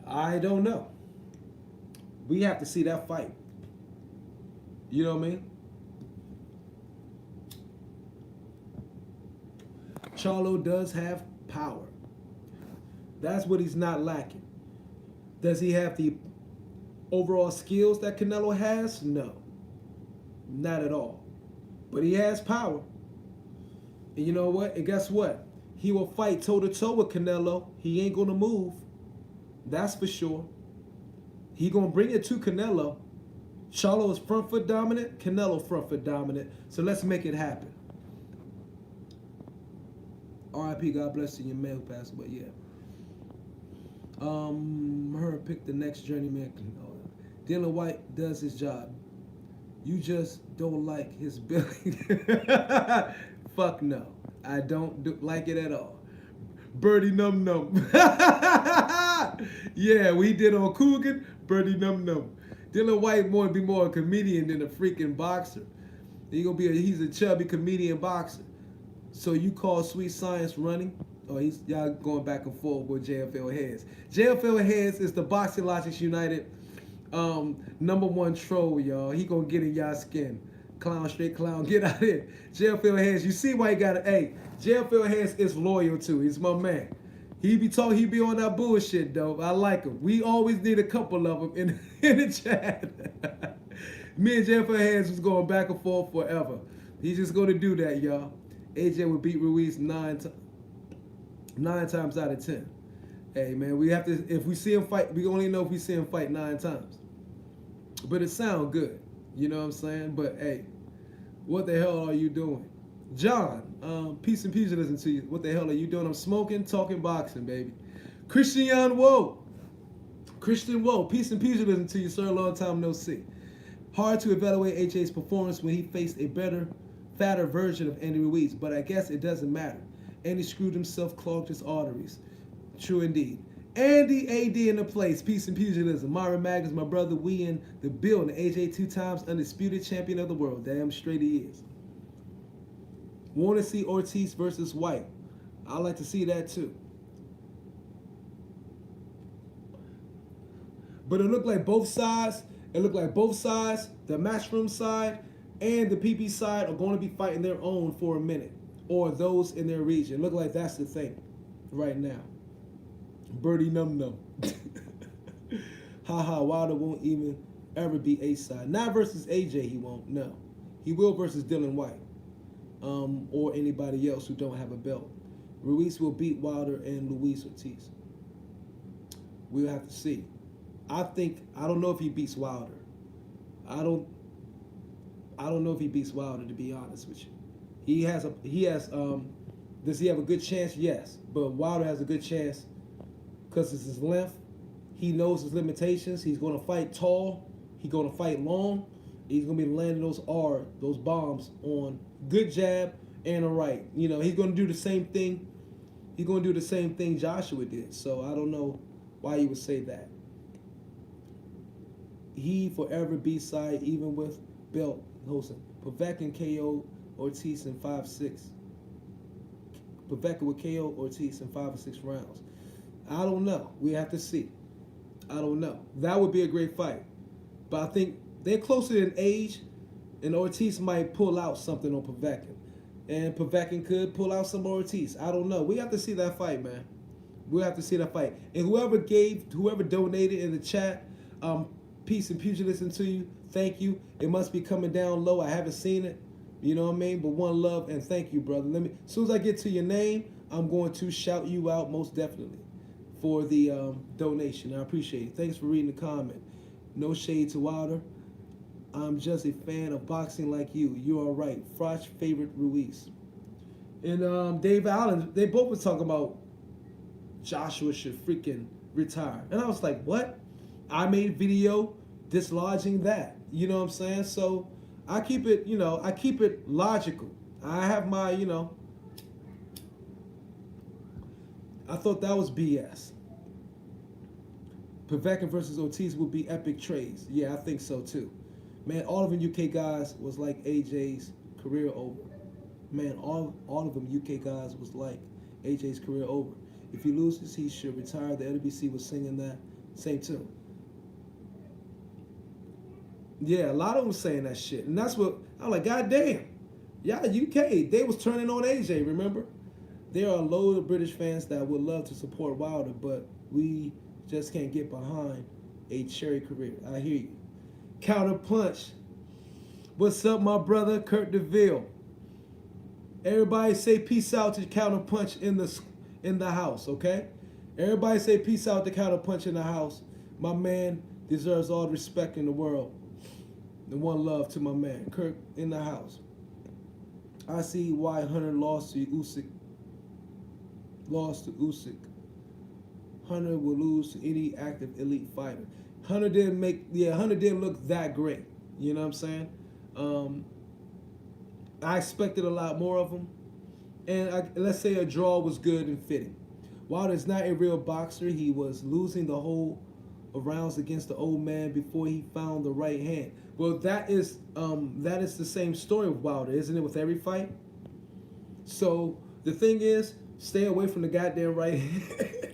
Speaker 3: I don't know. We have to see that fight. You know what I mean? Charlo does have power. That's what he's not lacking. Does he have the overall skills that Canelo has? No. Not at all. But he has power. And you know what? And guess what? He will fight toe-to-toe with Canelo. He ain't going to move. That's for sure. He going to bring it to Canelo. Charlo is front foot dominant. Canelo front foot dominant. So let's make it happen. R.I.P. God bless you, your man who passed away. Yeah. Her pick the next journeyman. Dylan Whyte does his job. You just don't like his building. Fuck no. I don't like it at all. Birdie Num Num. Yeah, we did on Coogan. Birdie Num Num. Dylan Whyte more be more a comedian than a freaking boxer. He's a chubby comedian boxer. So you call Sweet Science running? Oh, y'all going back and forth with JFL Heads. JFL Heads is the Boxing Logics United #1 troll, y'all. He gonna get in y'all skin. Clown, straight clown, get out of here. JFL Heads, you see why he got it. Hey, JFL Heads is loyal too. He's my man. He be on that bullshit though. I like him. We always need a couple of them in the chat. Me and JFL Heads was going back and forth forever. He's just gonna do that, y'all. AJ would beat Ruiz 9 times out of 10. Hey man, we have to. If we see him fight, we only know if we see him fight 9 times. But it sounds good. You know what I'm saying? But hey, what the hell are you doing? John, peace and pugilism to you. What the hell are you doing? I'm smoking, talking boxing, baby. Christian Woe. Christian Woe, peace and pugilism to you, sir. Long time no see. Hard to evaluate AJ's performance when he faced a better, fatter version of Andy Ruiz, but I guess it doesn't matter. Andy screwed himself, clogged his arteries. True indeed. Andy AD in the place. Peace and pugilism. Myron Magnus, my brother. We in the building. AJ 2 times undisputed champion of the world. Damn straight he is. Want to see Ortiz versus Whyte. I like to see that too. But it looked like both sides. The Matchroom side and the PP side are going to be fighting their own for a minute. Or those in their region. Look like that's the thing right now. Birdie Num Num. Haha, Wilder won't even ever be A-side. Not versus AJ, he won't. No. He will versus Dillian Whyte. Or anybody else who don't have a belt. Ruiz will beat Wilder and Luis Ortiz. We'll have to see. I don't know if he beats Wilder. I don't know if he beats Wilder, to be honest with you. He has Does he have a good chance? Yes. But Wilder has a good chance because it's his length. He knows his limitations. He's going to fight tall. He's going to fight long. He's going to be landing those bombs on good jab and a right. You know, he's going to do the same thing. He's going to do the same thing Joshua did. So I don't know why you would say that. He forever B-side, even with belt hosting. Povetkin KO Ortiz in 5-6. Povetkin would KO Ortiz in 5 or 6 rounds. I don't know. We have to see. I don't know. That would be a great fight. But I think they're closer in age, and Ortiz might pull out something on Povetkin. And Povetkin could pull out some Ortiz. I don't know. We have to see that fight, man. We have to see that fight. And whoever donated in the chat, peace and pugilism to you. Thank you. It must be coming down low. I haven't seen it. You know what I mean? But one love and thank you, brother. As soon as I get to your name, I'm going to shout you out most definitely for the donation. I appreciate it. Thanks for reading the comment. No shade to Wilder. I'm just a fan of boxing like you. You are right. Froch favorite Ruiz. And Dave Allen, they both were talking about Joshua should freaking retire. And I was like, what? I made a video dislodging that. You know what I'm saying? So I keep it, I keep it logical. I have my, I thought that was BS. Povetkin versus Ortiz would be epic trades. Yeah, I think so too. Man, all of them UK guys was like AJ's career over. Man, all of them UK guys was like AJ's career over. If he loses, he should retire. The LBC was singing that same tune. Yeah, a lot of them saying that shit. And that's what, I'm like, God damn. Yeah, UK, they was turning on AJ, remember? There are a load of British fans that would love to support Wilder, but we just can't get behind a cherry career. I hear you. Counter punch. What's up, my brother, Kurt DeVille? Everybody say peace out to Counter Punch in the house, okay? Everybody say peace out to Counter Punch in the house. My man deserves all the respect in the world. And one love to my man, Kirk in the house. I see why Hunter lost to Usyk. Hunter will lose to any active elite fighter. Hunter didn't look that great. You know what I'm saying? I expected a lot more of him. And let's say a draw was good and fitting. Wilder's not a real boxer. He was losing the whole of rounds against the old man before he found the right hand. Well, that is the same story with Wilder, isn't it, with every fight? So the thing is, stay away from the goddamn right hand.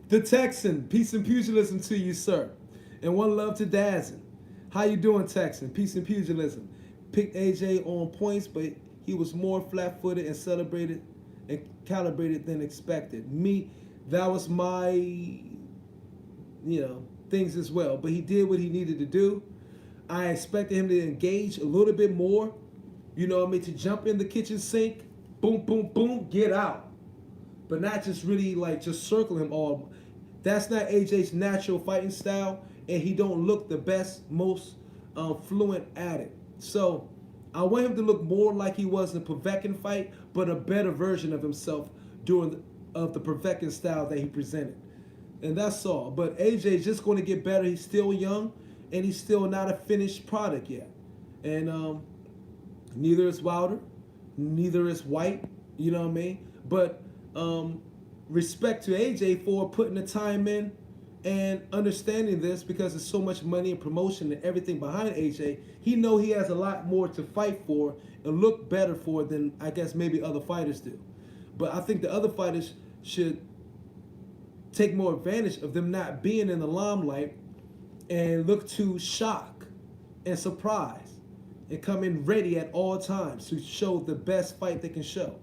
Speaker 3: The Texan, peace and pugilism to you, sir. And one love to Dazzin. How you doing, Texan? Peace and pugilism. Picked AJ on points, but he was more flat-footed and celebrated and calibrated than expected. That was my, things as well. But he did what he needed to do. I expected him to engage a little bit more, to jump in the kitchen sink, boom, boom, boom, get out. But not just really just circle him all. That's not AJ's natural fighting style, and he don't look the best, most fluent at it. So I want him to look more like he was in the Povetkin fight, but a better version of himself of the Povetkin style that he presented. And that's all. But AJ's just going to get better. He's still young, and he's still not a finished product yet. And neither is Wilder, neither is Whyte, you know what I mean? But respect to AJ for putting the time in and understanding this, because there's so much money and promotion and everything behind AJ. He know he has a lot more to fight for and look better for than I guess maybe other fighters do. But I think the other fighters should take more advantage of them not being in the limelight and look to shock and surprise and come in ready at all times to show the best fight they can show.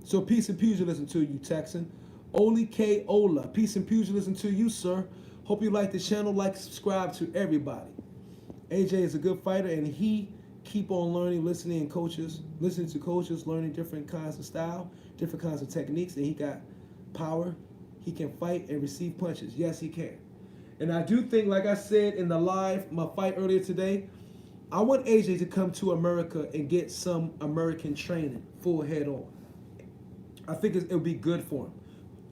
Speaker 3: So peace and pugilism to you, Texan. Oli K. Ola, peace and pugilism to you, sir. Hope you like the channel, subscribe to everybody. AJ is a good fighter, and he keep on learning, listening to coaches, learning different kinds of style, different kinds of techniques, and he got power. He can fight and receive punches. Yes, he can. And I do think, like I said in the live, my fight earlier today, I want AJ to come to America and get some American training full head on. I think it would be good for him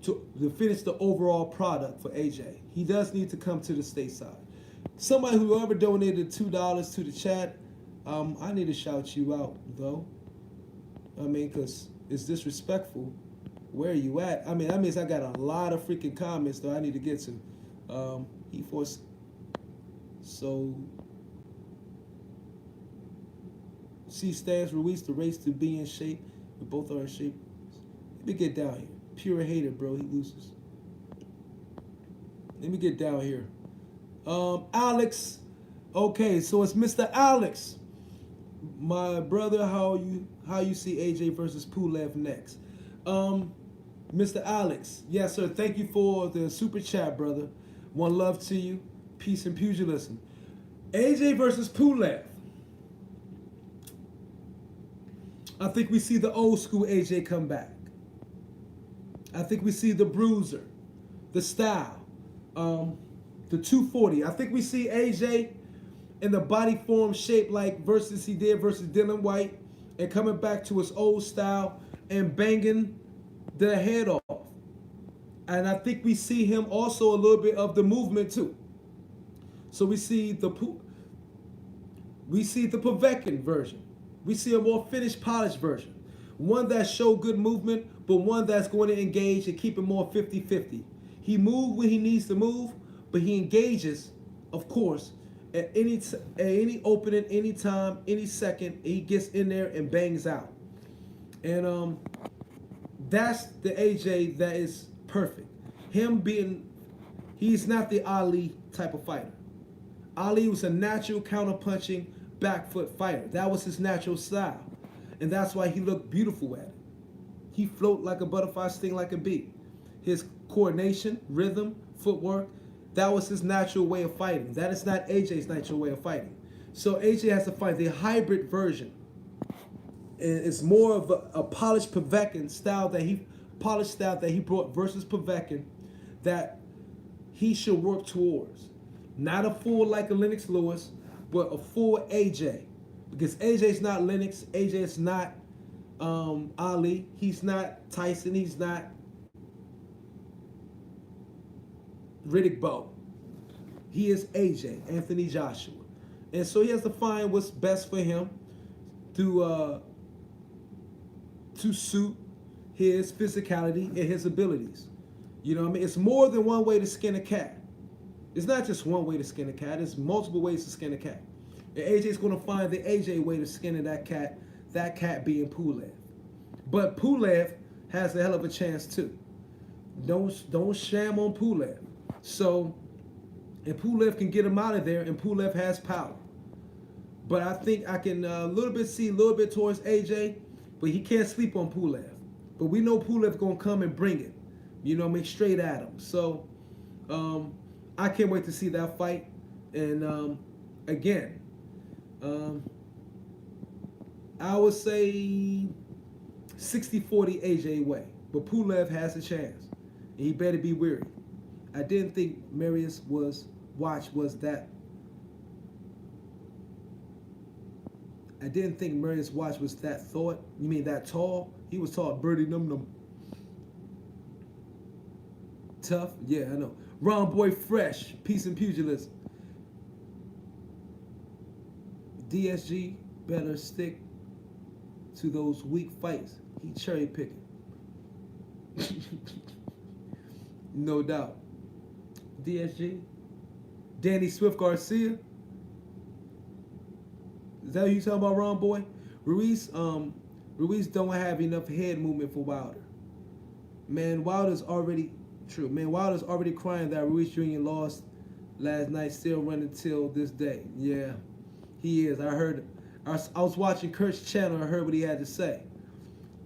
Speaker 3: to finish the overall product for AJ. He does need to come to the stateside. Somebody who ever donated $2 to the chat, I need to shout you out, though. I mean, because it's disrespectful. Where are you at? I mean, that means I got a lot of freaking comments that I need to get to. He forced. So, see, stands Ruiz the race to be in shape. We both are in shape. Let me get down here. Pure hater, bro. He loses. Let me get down here. Alex. Okay, so it's Mr. Alex. My brother, how you see AJ versus Pulev next? Mr. Alex. Yes, sir. Thank you for the super chat, brother. One love to you. Peace and pugilism. AJ versus Pulev. I think we see the old school AJ come back. I think we see the bruiser, the style, the 240. I think we see AJ in the body form shape like versus he did versus Dillian Whyte, and coming back to his old style and banging the head off. And I think we see him also a little bit of the movement too. So we see the Povetkin version. We see a more finished, polished version. One that showed good movement, but one that's going to engage and keep it more 50-50. He moves when he needs to move, but he engages, of course, at any opening, any time, any second. He gets in there and bangs out. And that's the AJ that is perfect. He's not the Ali type of fighter. Ali was a natural counter-punching back foot fighter. That was his natural style. And that's why he looked beautiful at it. He float like a butterfly, sting like a bee. His coordination, rhythm, footwork, that was his natural way of fighting. That is not AJ's natural way of fighting. So AJ has to fight the hybrid version. And it's more of a polished Povetkin style that he brought versus Povetkin that he should work towards. Not a full like a Lennox Lewis, but a full AJ. Because AJ's not Lennox, AJ's not Ali, he's not Tyson, he's not Riddick Bowe. He is AJ, Anthony Joshua. And so he has to find what's best for him to suit his physicality and his abilities. You know what I mean? It's more than one way to skin a cat. It's not just one way to skin a cat. It's multiple ways to skin a cat. And AJ's going to find the AJ way to skin that cat being Pulev. But Pulev has a hell of a chance too. Don't sham on Pulev. So, and Pulev can get him out of there, and Pulev has power. But I think I can see a little bit towards AJ, but he can't sleep on Pulev. But we know Pulev's going to come and bring it. You know, make straight at him. So, I can't wait to see that fight. And again, I would say 60-40 AJ way. But Pulev has a chance. And he better be weary. I didn't think Marius Watch was that. I didn't think Marius Watch was that thought. You mean that tall? He was tall. Birdie num. Tough? Yeah, I know. Ron Boy Fresh. Peace and pugilism. DSG better stick to those weak fights. He cherry picking. No doubt. DSG. Danny Swift Garcia. Is that who you talking about, Ron Boy? Ruiz don't have enough head movement for Wilder. Man, Wilder's already crying that Ruiz Jr. lost last night, still running till this day. Yeah, he is. I was watching Kurt's channel. I heard what he had to say.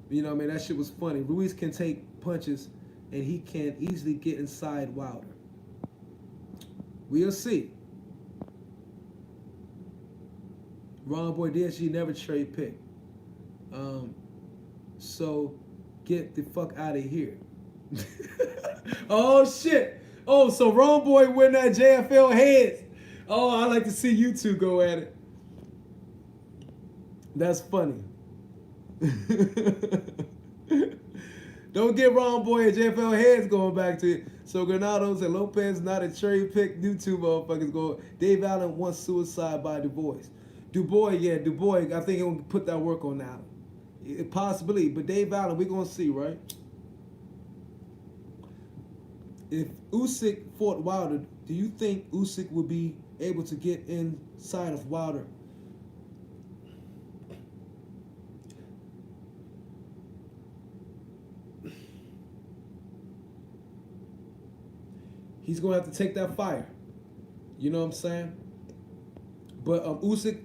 Speaker 3: You know what I mean? That shit was funny. Ruiz can take punches, and he can easily get inside Wilder. We'll see. Ron Boy DSG never cherry pick. So get the fuck out of here. Oh shit. Oh, so Ron Boy win that JFL heads. Oh, I like to see you two go at it. That's funny. Don't get wrong, boy. JFL heads going back to it. So Granados and Lopez not a cherry pick. New two motherfuckers go. Dave Allen wants suicide by Du Bois. Du Bois, yeah, Du Bois. I think he'll put that work on Allen. Possibly, but Dave Allen, we're gonna see, right? If Usyk fought Wilder, do you think Usyk would be able to get inside of Wilder? He's going to have to take that fire. You know what I'm saying? But Usyk,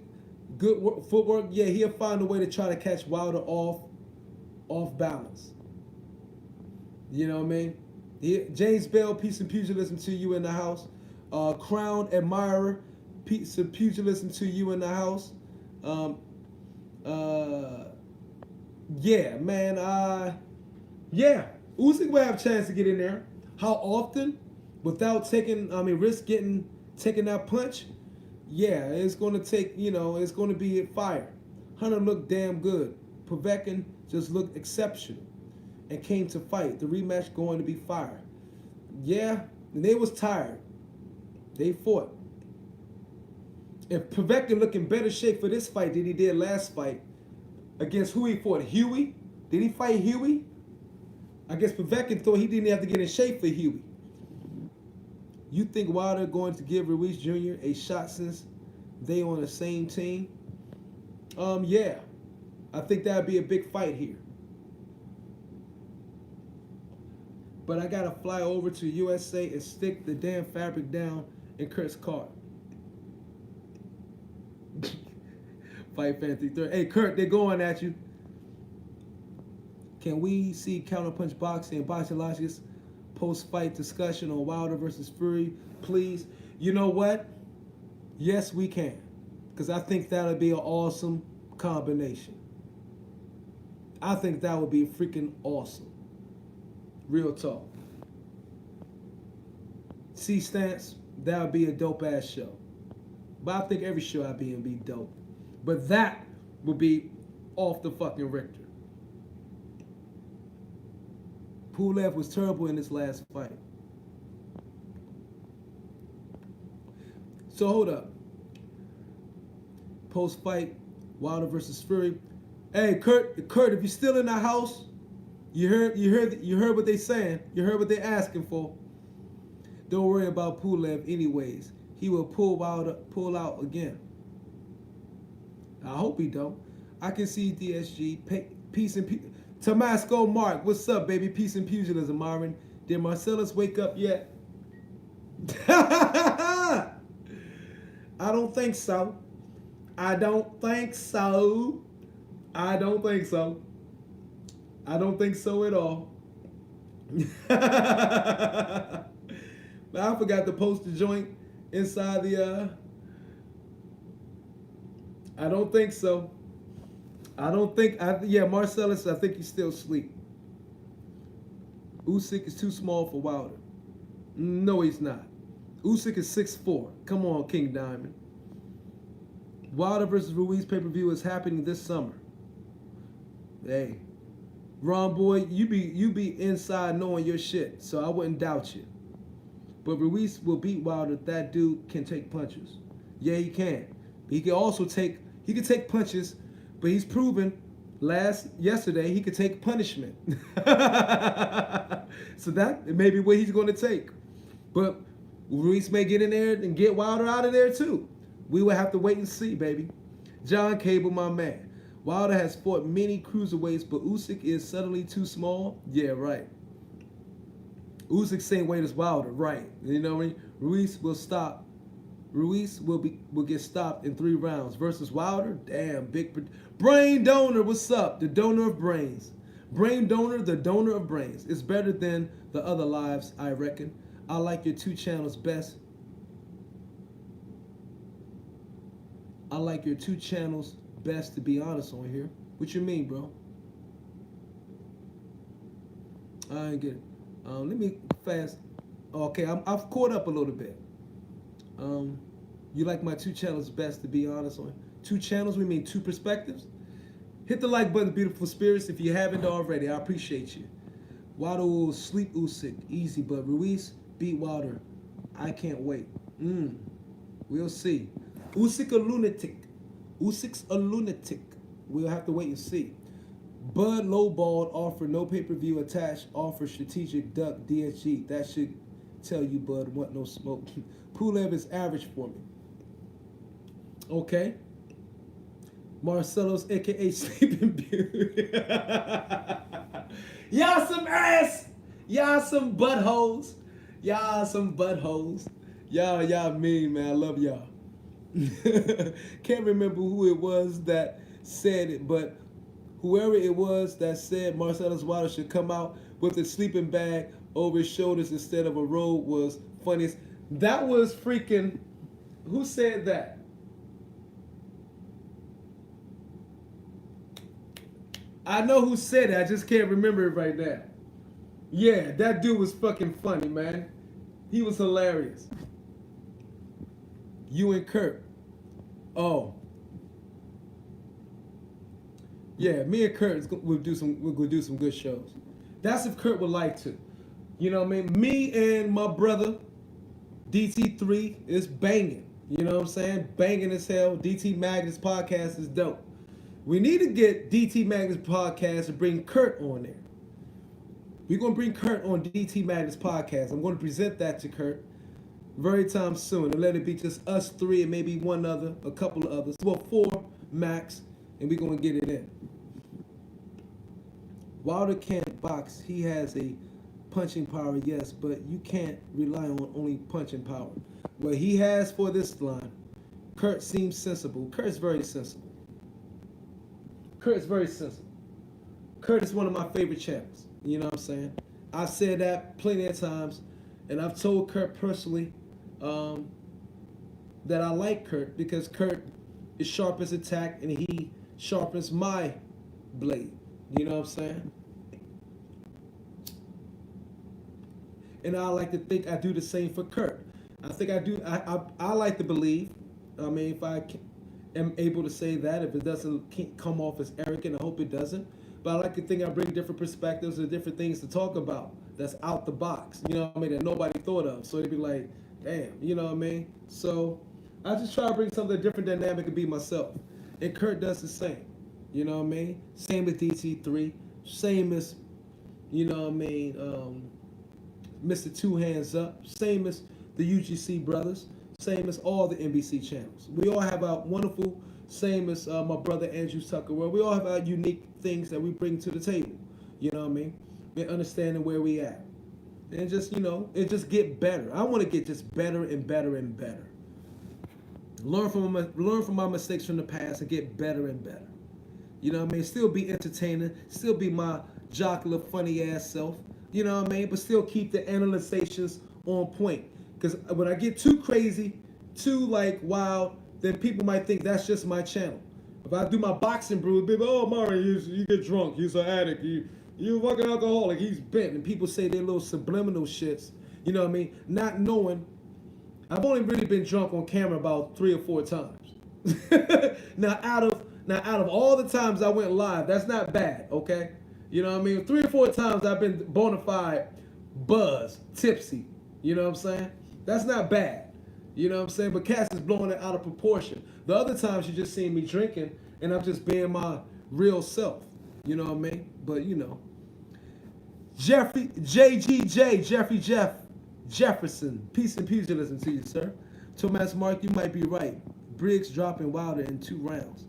Speaker 3: good footwork. Yeah, he'll find a way to try to catch Wilder off balance. You know what I mean? James Bell, peace and pugilism to you in the house. Crown admirer, peace and pugilism to you in the house. Yeah, man. Yeah, Usyk will have a chance to get in there. How often? Without taking that punch, yeah, it's going to take, it's going to be fire. Hunter looked damn good. Povetkin just looked exceptional and came to fight. The rematch going to be fire. Yeah, and they was tired. They fought. If Povetkin look in better shape for this fight than he did last fight, against who he fought, Huey? Did he fight Huey? I guess Povetkin thought he didn't have to get in shape for Huey. You think Wilder going to give Ruiz Jr. a shot since they on the same team? Yeah. I think that would be a big fight here. But I got to fly over to USA and stick the damn fabric down in Kurt's car. Fight Fan 330. Hey, Kurt, they're going at you. Can we see Counterpunch Boxing and Boxologics post-fight discussion on Wilder versus Fury, please? You know what? Yes, we can. Because I think that would be an awesome combination. I think that would be freaking awesome. Real talk. C-Stance, that would be a dope-ass show. But I think every show I'd be in be dope. But that would be off the fucking Richter. Pulev was terrible in this last fight. So hold up. Post-fight, Wilder versus Fury. Hey, Kurt, if you're still in the house, you heard what they saying. You heard what they asking for. Don't worry about Pulev anyways. He will pull out again. I hope he don't. I can see DSG. Peace and peace. Tomasco Mark, what's up, baby? Peace and pugilism, Marvin. Did Marcellus wake up yet? I don't think so. I don't think so. I don't think so. I don't think so at all. But I forgot to post the joint inside the I don't think so. I don't think, yeah, Marcellus, I think he's still asleep. Usyk is too small for Wilder. No, he's not. Usyk is 6'4". Come on, King Diamond. Wilder versus Ruiz pay-per-view is happening this summer. Hey, Ron boy, you be inside knowing your shit, so I wouldn't doubt you. But Ruiz will beat Wilder. That dude can take punches. Yeah, he can. But he can also take punches. But he's proven yesterday he could take punishment. So that may be what he's going to take. But Ruiz may get in there and get Wilder out of there too. We will have to wait and see, baby. John Cable, my man. Wilder has fought many cruiserweights, but Usyk is suddenly too small. Yeah, right. Usyk same weight as Wilder, right? You know what I mean? Ruiz will get stopped in 3 rounds versus Wilder. Damn, big brain donor. What's up? The donor of brains. Brain donor, the donor of brains. It's better than the other lives, I reckon. I like your 2 channels best. I like your 2 channels best, to be honest, on here. What you mean, bro? I ain't get it. Let me fast. Okay, I've caught up a little bit. You like my 2 channels best, to be honest. On 2 channels, we mean 2 perspectives. Hit the like button, beautiful spirits, if you haven't already. I appreciate you. Wilder will sleep Usyk. Easy, but Ruiz beat Wilder. I can't wait. We'll see. Usyk a lunatic. Usyk's a lunatic. We'll have to wait and see. Bud lowballed, offer no pay-per-view attached, offer strategic duck DSG. That should tell you, Bud, want no smoke. Pulev is average for me. Okay. Marcelo's aka Sleeping Beauty. Y'all some ass. Y'all some buttholes. Y'all some buttholes. Y'all mean, man. I love y'all. Can't remember who it was that said it, but whoever it was that said Marcellus Wilder should come out with a sleeping bag over his shoulders instead of a robe was funniest. That was freaking... Who said that? I know who said it. I just can't remember it right now. Yeah, that dude was fucking funny, man. He was hilarious. You and Kurt. Oh. Yeah, me and Kurt we'll do some good shows. That's if Kurt would like to. You know what I mean? Me and my brother DT3 is banging. You know what I'm saying? Banging as hell. DT Magnus podcast is dope. We need to get DT Magnus podcast and bring Kurt on there. We're going to bring Kurt on DT Magnus podcast. I'm going to present that to Kurt very time soon. And let it be just us three and maybe one other, a couple of others. Well, 4 max, and we're going to get it in. Wilder can't box. He has a punching power, yes, but you can't rely on only punching power. Well, he has for this line. Kurt seems sensible. Kurt's very sensible. Kurt's very sensible. Kurt is one of my favorite champions. You know what I'm saying? I've said that plenty of times, and I've told Kurt personally that I like Kurt because Kurt is sharp as attack and he sharpens my blade. You know what I'm saying? And I like to think I do the same for Kurt. I think I do. I like to believe. I mean, if I am able to say that, if it doesn't come off as arrogant, I hope it doesn't. But I like to think I bring different perspectives and different things to talk about that's out the box. You know what I mean? That nobody thought of. So they'd be like, damn. You know what I mean? So I just try to bring something different dynamic and be myself. And Kurt does the same. You know what I mean? Same as DT3. Same as, you know what I mean, Mr. Two Hands Up. Same as the UGC brothers. Same as all the NBC channels. We all have our wonderful, same as my brother Andrew Tucker. Well, we all have our unique things that we bring to the table. You know what I mean? And understanding where we at. And just, you know, it just get better. I want to get just better and better and better. Learn from my mistakes from the past and get better and better. You know what I mean? Still be entertaining. Still be my jocular, funny ass self. You know what I mean? But still keep the analyzations on point. Because when I get too crazy, too like wild, then people might think that's just my channel. If I do my boxing brew, people, oh, Mari, you get drunk. He's an addict. You a fucking alcoholic. He's bent. And people say their little subliminal shits. You know what I mean? Not knowing. I've only really been drunk on camera about 3 or 4 times. Now out of all the times I went live, that's not bad, okay? You know what I mean? 3 or 4 times I've been bona fide buzzed, tipsy. You know what I'm saying? That's not bad. You know what I'm saying? But Cass is blowing it out of proportion. The other times you just seen me drinking and I'm just being my real self. You know what I mean? But you know. Jeffrey Jefferson. Peace and pugilism to you, sir. Thomas Mark, you might be right. Briggs dropping Wilder in 2 rounds.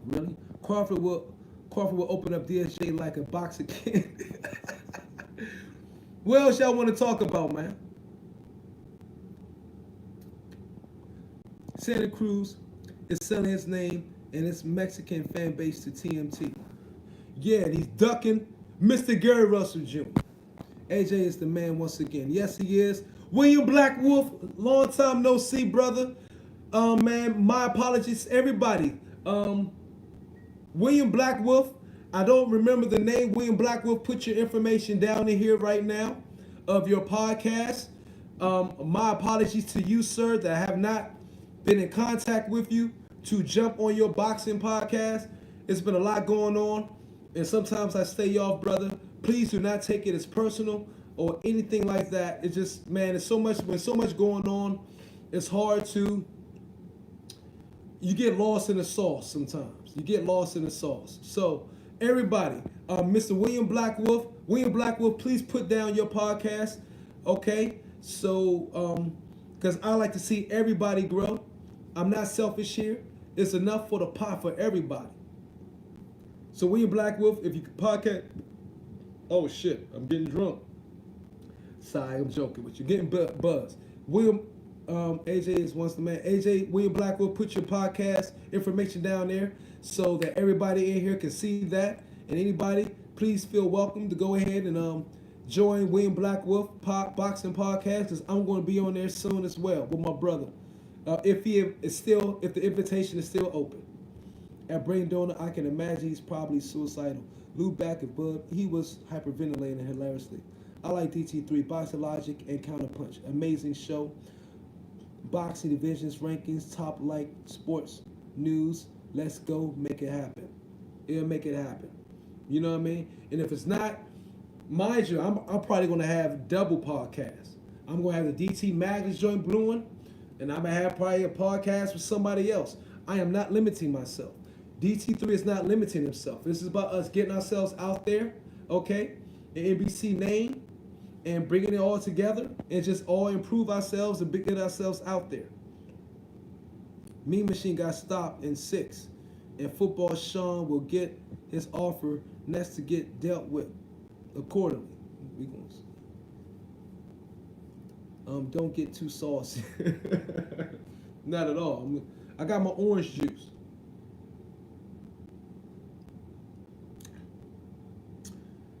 Speaker 3: Really? Crawford will open up DSJ like a boxer can. What else y'all want to talk about, man? Santa Cruz is selling his name and his Mexican fan base to TMT. Yeah, and he's ducking Mr. Gary Russell Jr. AJ is the man once again. Yes, he is. William Black Wolf, long time no see, brother. Man, my apologies, everybody. William Black Wolf, I don't remember the name. William Black Wolf, put your information down in here right now of your podcast. My apologies to you, sir, that I have not been in contact with you to jump on your boxing podcast It's been a lot going on, and sometimes I stay off, brother. Please do not take it as personal or anything like that. It's just, man, it's so much, when so much going on, it's hard to, you get lost in the sauce sometimes. You get lost in the sauce. So, everybody, Mr. William Blackwolf, please put down your podcast, okay? So, because I like to see everybody grow. I'm not selfish here. It's enough for the pot for everybody. So William Blackwolf, if you could podcast, oh shit, I'm getting drunk. Sorry, I'm joking with you. Getting buzzed. William, AJ is once the man. AJ, William Blackwolf, put your podcast information down there so that everybody in here can see that. And anybody, please feel welcome to go ahead and join William Blackwolf Boxing Podcast, because I'm going to be on there soon as well with my brother. If the invitation is still open. At Brain Donor, I can imagine he's probably suicidal. Lou back at Bud, he was hyperventilating hilariously. I like DT3, Boxing Logic, and Counterpunch. Amazing show. Boxing divisions, rankings, top like sports, news. Let's go make it happen. It'll make it happen. You know what I mean? And if it's not, mind you, I'm probably going to have double podcasts. I'm going to have the DT Magnus joint brewing, and I'm going to have probably a podcast with somebody else. I am not limiting myself. DT3 is not limiting himself. This is about us getting ourselves out there, okay? An NBC name, and bringing it all together, and just all improve ourselves and get ourselves out there. Mean Machine got stopped in 6, and Football Sean will get his offer next to get dealt with accordingly. We gonna don't get too saucy. Not at all. I got my orange juice.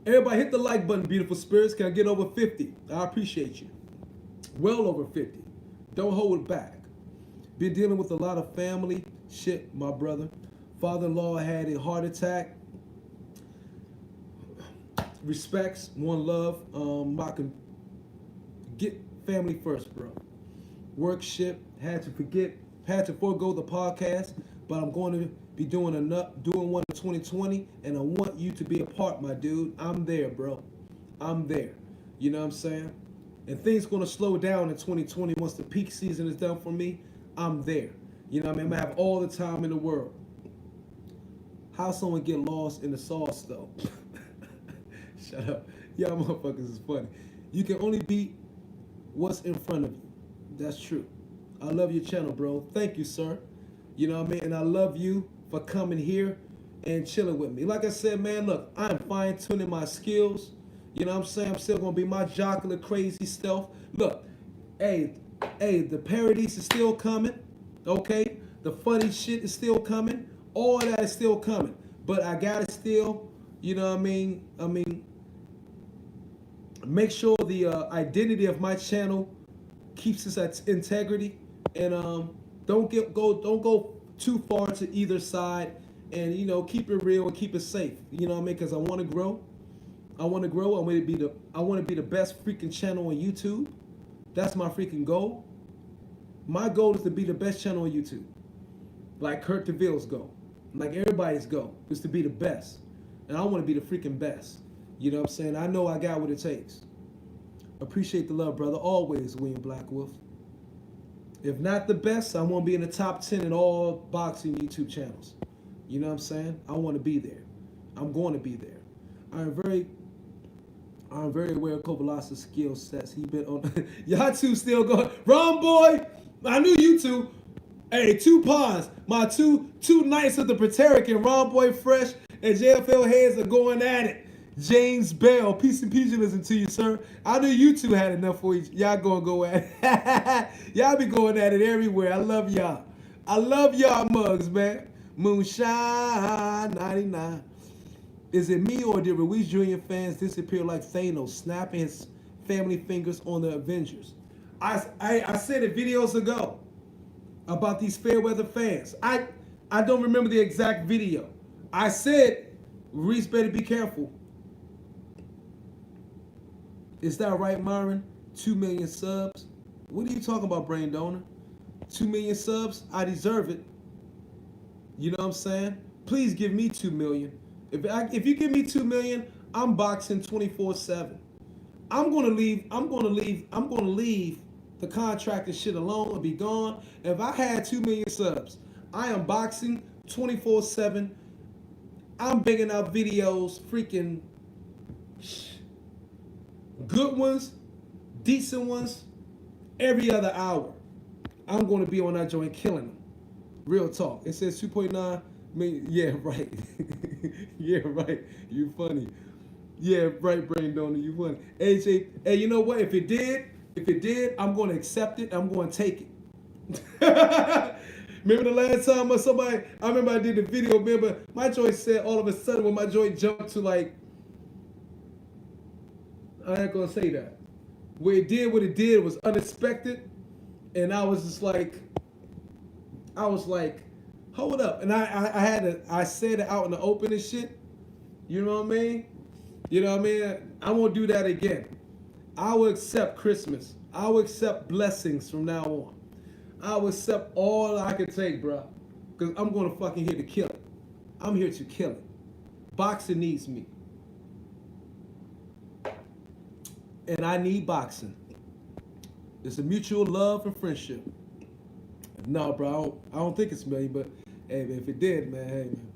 Speaker 3: Everybody hit the like button, beautiful spirits. Can I get over 50? I appreciate you. Well over 50. Don't hold it back. Been dealing with a lot of family shit, my brother. Father-in-law had a heart attack. Respects, one love. I can get family first, bro. Work shit. Had to forego the podcast, but I'm going to be doing one in 2020, and I want you to be a part, my dude. I'm there, bro. I'm there. You know what I'm saying? And things going to slow down in 2020 once the peak season is done for me. I'm there. You know what I mean? I'm going to have all the time in the world. How someone get lost in the sauce, though? Shut up. Y'all motherfuckers is funny. You can only beat what's in front of you. That's true. I love your channel, bro. Thank you, sir. You know what I mean? And I love you for coming here and chilling with me. Like I said, man, look, I'm fine-tuning my skills. You know what I'm saying? I'm still going to be my jocular, crazy self. Look, hey, the parodies is still coming, okay? The funny shit is still coming. All that is still coming. But I got to still, you know what I mean? Make sure the identity of my channel keeps its integrity. And don't go too far to either side, and keep it real and keep it safe. You know what I mean? Because I want to grow. I want to be the best freaking channel on YouTube. That's my freaking goal. My goal is to be the best channel on YouTube, like Kurt DeVille's goal, like everybody's goal is to be the best, and I want to be the freaking best. You know what I'm saying? I know I got what it takes. Appreciate the love, brother. Always, William Blackwolf. If not the best, I want to be in the top 10 in all boxing YouTube channels. You know what I'm saying? I want to be there. I'm going to be there. I'm very aware of Kovalas's skill sets. He been on. Y'all two still going. Ron boy, I knew you two. Hey, 2 pawns. My two knights of the Preterican, Ron boy fresh and JFL heads are going at it. James Bell, peace and pugilism to you, sir. I knew you two had enough for each. Y'all gonna go at it. Y'all be going at it everywhere. I love y'all. I love y'all mugs, man. Moonshine 99. Is it me or did Ruiz Jr. fans disappear like Thanos, snapping his family fingers on the Avengers? I said it videos ago about these fair weather fans. I don't remember the exact video. I said Ruiz better be careful. Is that right, Myron? 2 million subs? What are you talking about, Brain Donor? 2 million subs? I deserve it. You know what I'm saying? please give me $2 million. If you give me $2 million, I'm boxing 24/7. I'm gonna leave the contract and shit alone and be gone. If I had 2 million subs, I am boxing 24/7. I'm banging out videos, freaking good ones, decent ones, every other hour. I'm going to be on that joint killing them. Real talk. It says 2.9 million. Yeah, right. Yeah, right. You funny. Yeah, right, brain donor. You funny. AJ, hey, you know what? If it did, I'm going to accept it. I'm going to take it. Remember the last time I remember I did the video, remember my joint said all of a sudden when my joint jumped to like, I ain't gonna say that. Where it did what it did was unexpected. And I was just like, hold up. And I said it out in the open and shit. You know what I mean? You know what I mean? I won't do that again. I will accept Christmas. I will accept blessings from now on. I will accept all I can take, bro. Because I'm going to fucking here to kill it. I'm here to kill it. Boxing needs me. And I need boxing. It's a mutual love and friendship. No, bro, I don't think it's me, but hey, man, if it did, man, hey, man.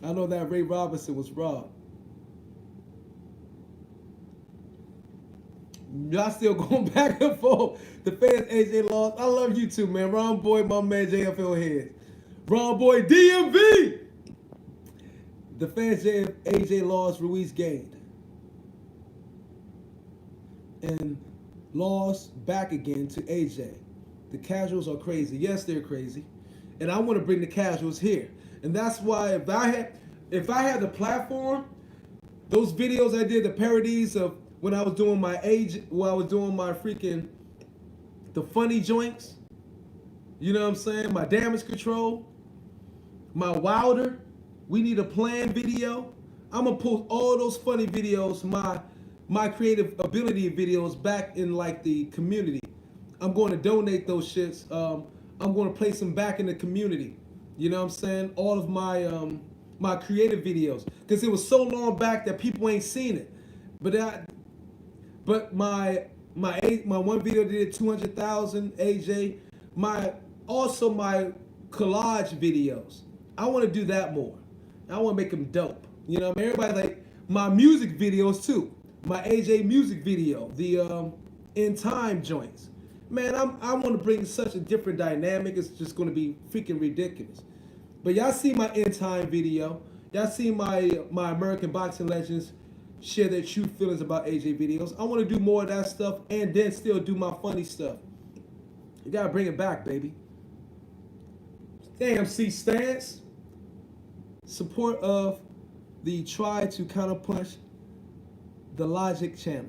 Speaker 3: I know that Ray Robinson was robbed. Y'all still going back and forth. The fans, AJ lost. I love you too, man. Ron Boy, my man, JFL Heads. Ron Boy, DMV. The fans, AJ lost, Ruiz gained. And lost back again to AJ. The casuals are crazy. Yes, they're crazy. And I want to bring the casuals here. And that's why if I had the platform, those videos I did, the parodies of when I was doing my freaking, the funny joints, you know what I'm saying? My damage control, my Wilder, we need a plan video. I'm going to post all those funny videos, my creative ability videos back in like the community. I'm going to donate those shits. I'm going to place them back in the community. You know what I'm saying? All of my my creative videos, because it was so long back that people ain't seen it. But my one video did 200,000 AJ. My collage videos. I want to do that more. I want to make them dope. You know, everybody like my music videos too. My AJ music video, the In Time joints. Man, I want to bring such a different dynamic. It's just going to be freaking ridiculous. But y'all see my In Time video. Y'all see my American Boxing Legends share their true feelings about AJ videos. I want to do more of that stuff and then still do my funny stuff. You got to bring it back, baby. Damn, C Stance. Support of the Try to Counterpunch the Logic channel.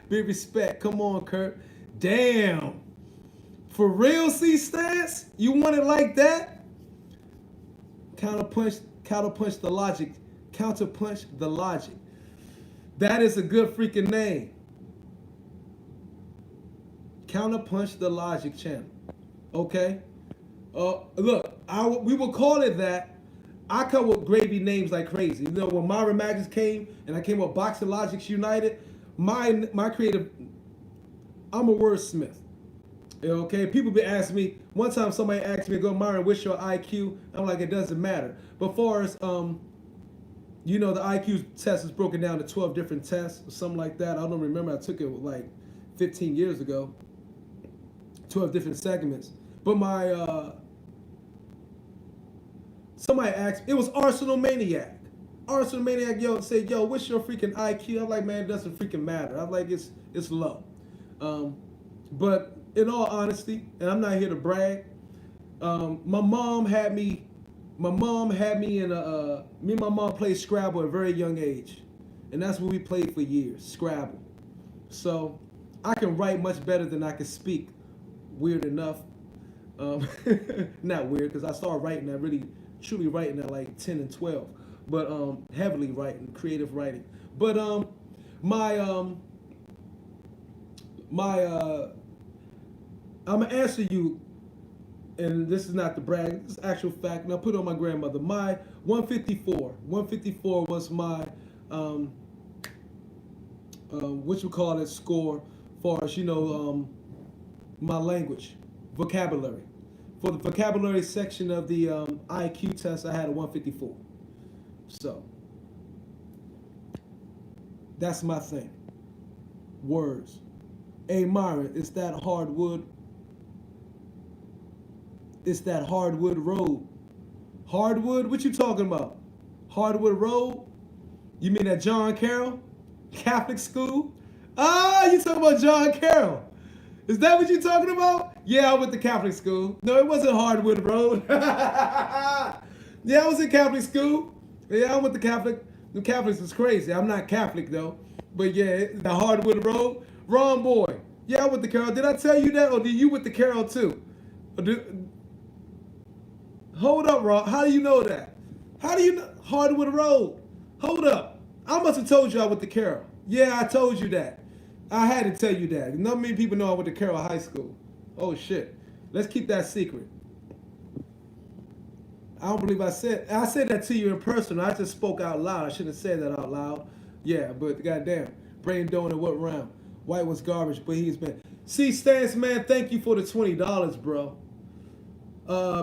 Speaker 3: Big respect. Come on, Kurt. Damn. For real, C Stance? You want it like that? Counterpunch the Logic. Counterpunch the Logic. That is a good freaking name. Counterpunch the Logic channel. Okay? Look, we will call it that. I come with gravy names like crazy. You know, when Myron Magnus came and I came with Boxing Logics United, my creative, I'm a wordsmith. Okay, people be asking me, one time somebody asked me, go, Myron, what's your IQ? I'm like, it doesn't matter. But far as, you know, the IQ test is broken down to 12 different tests or something like that. I don't remember. I took it like 15 years ago. 12 different segments. But my, somebody asked, it was Arsenal Maniac. Arsenal Maniac, said, what's your freaking IQ? I'm like, man, it doesn't freaking matter. I'm like, it's low. But in all honesty, and I'm not here to brag, my mom had me in a, me and my mom played Scrabble at a very young age. And that's what we played for years, Scrabble. So I can write much better than I can speak, weird enough. Not weird, because I started writing, truly writing at like 10 and 12. But heavily writing, creative writing. But I'm gonna answer you and this is not the brag, this is actual fact, and I put it on my grandmother. My 154 was my, score far as, my language, vocabulary. For the vocabulary section of the IQ test, I had a 154. So, that's my thing. Words. Hey, Myron, it's that hardwood. It's that hardwood road. Hardwood? What you talking about? Hardwood Road? You mean that John Carroll? Catholic school? Ah, you talking about John Carroll. Is that what you talking about? Yeah, I went to Catholic school. No, it wasn't Hardwood Road. Yeah, I was in Catholic school. Yeah, I went to Catholic. The Catholics was crazy. I'm not Catholic, though. But yeah, the Hardwood Road. Wrong boy. Yeah, I went to Carroll. Did I tell you that? Or did you went to Carroll, too? Hold up, Ron. How do you know that? How do you know Hardwood Road? Hold up. I must have told you I went to Carroll. Yeah, I told you that. I had to tell you that. Not many people know I went to Carroll High School. Oh, shit. Let's keep that secret. I don't believe I said that to you in person. I just spoke out loud. I shouldn't have said that out loud. Yeah, but goddamn. Brain donor, what round? Whyte was garbage, but he's been. See, Stance, man, thank you for the $20, bro.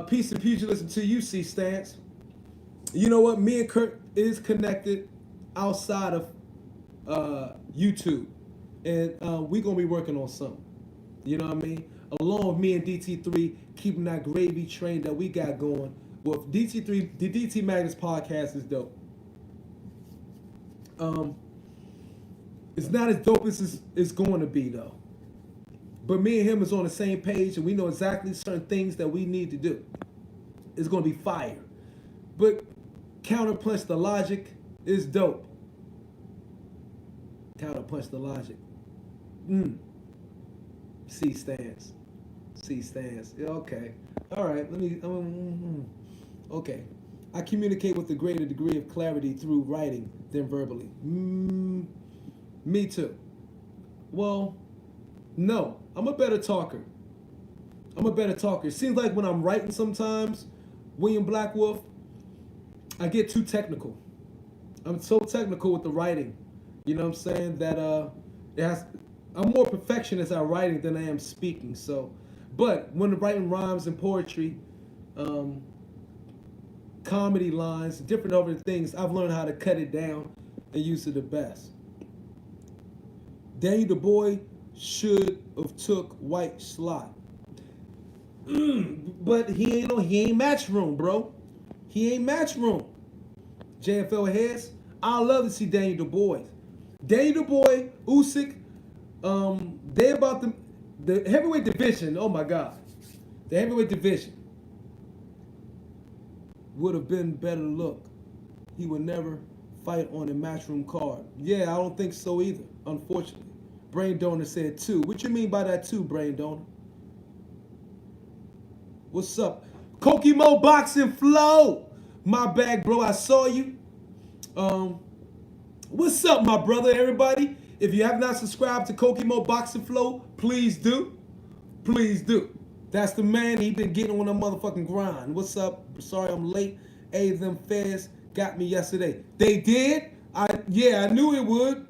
Speaker 3: Peace and pugilism to you, C Stance. You know what? Me and Kurt is connected outside of YouTube. And we're going to be working on something. You know what I mean? Along with me and DT3, keeping that gravy train that we got going. Well, DT3, the DT Magnus podcast is dope. It's not as dope as it's going to be, though. But me and him is on the same page, and we know exactly certain things that we need to do. It's going to be fire. But counterpunch the logic is dope. Counterpunch the logic. C stands. Yeah, okay. All right. Let me. Okay. I communicate with a greater degree of clarity through writing than verbally. Me too. Well, no. I'm a better talker. It seems like when I'm writing sometimes, William Black Wolf, I get too technical. I'm so technical with the writing. You know what I'm saying? That I'm more perfectionist at writing than I am speaking. So, but when writing rhymes and poetry, comedy lines, different other things, I've learned how to cut it down and use it the best. Daniel Du Bois should have took Whyte slot. But he ain't match room, bro. He ain't match room. JFL heads, I love to see Daniel Du Bois. Daniel Du Bois, Usyk, they about the heavyweight division. Oh my God, the heavyweight division would have been better look. He would never fight on a matchroom card. Yeah, I don't think so either. Unfortunately, Brain Donor said 2. What you mean by that 2, Brain Donor? What's up, Kokimo Boxing Flow? My bag, bro. I saw you. What's up, my brother, everybody? If you have not subscribed to Kokimo Boxing Flow, please do. Please do. That's the man. He been getting on a motherfucking grind. What's up? Sorry I'm late. Hey, them feds got me yesterday. They did? Yeah, I knew it would.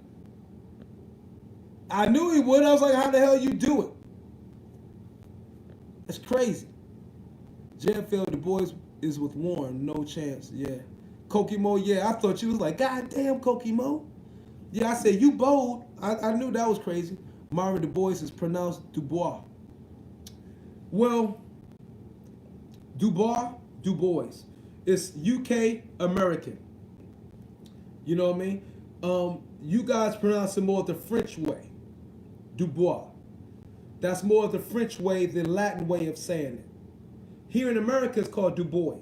Speaker 3: I was like, how the hell you do it? That's crazy. JFL Du Bois is with Warren. No chance. Yeah. Kokimo, yeah, I thought you was like, God damn, Kokimo. Yeah, I said, you bold. I knew that was crazy. Myron Du Bois is pronounced Dubois. Well, Du Bois. It's UK American. You know what I mean? You guys pronounce it more the French way. Dubois. That's more of the French way than Latin way of saying it. Here in America, it's called Du Bois.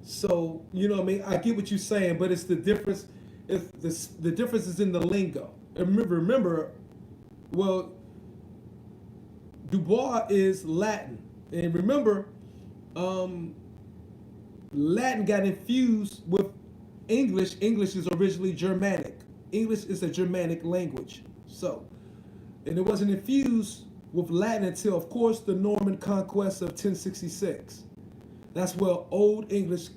Speaker 3: So, you know what I mean? I get what you're saying, but it's the difference. The difference is in the lingo. And remember, well, Dubois is Latin. And remember, Latin got infused with English. English is originally Germanic. English is a Germanic language. So, and it wasn't infused with Latin until, of course, the Norman conquest of 1066. That's where Old English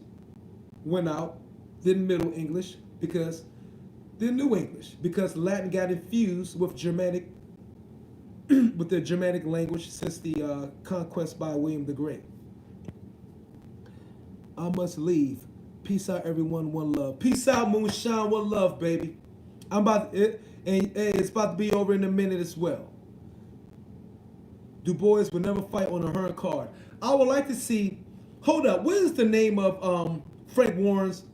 Speaker 3: went out, then Middle English, then New English, because Latin got infused with Germanic, with the Germanic language since the conquest by William the Great. I must leave. Peace out, everyone. One love. Peace out, Moonshine. One love, baby. It's about to be over in a minute as well. Du Bois will never fight on a Hearn card. I would like to see. Hold up. What is the name of Frank Warren's?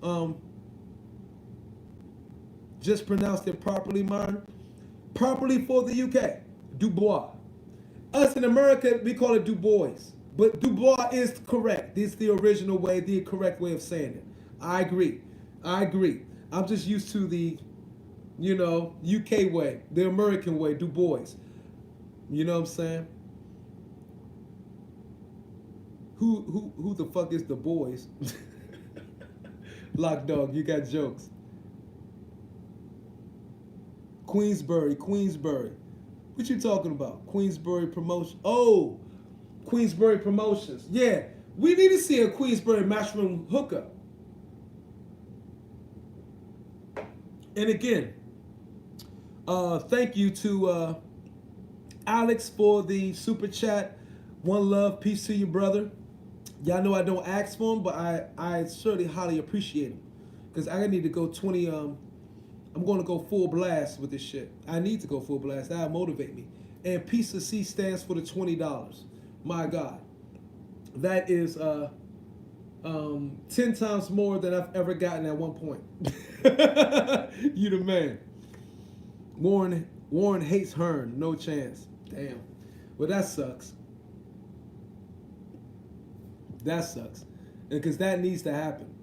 Speaker 3: Just pronounced it properly, Martin. Properly for the UK. Dubois. Us in America, we call it Du Bois. But Dubois is correct. This is the original way, the correct way of saying it. I agree. I'm just used to the, UK way, the American way, Du Bois. You know what I'm saying? Who the fuck is the boys? Lock Dog, you got jokes. Queensbury. What you talking about? Queensbury Promotion. Oh, Queensbury Promotions. Yeah, we need to see a Queensbury matchroom hookup. And again, thank you to Alex for the super chat. One love, peace to you, brother. Y'all know I don't ask for him, but I certainly highly appreciate him. Because I need to go 20, I'm going to go full blast with this shit. I need to go full blast. That'll motivate me. And Piece of C stands for the $20. My God. That is 10 times more than I've ever gotten at one point. You the man. Warren hates Hearn. No chance. Damn. Well, that sucks. Because that needs to happen.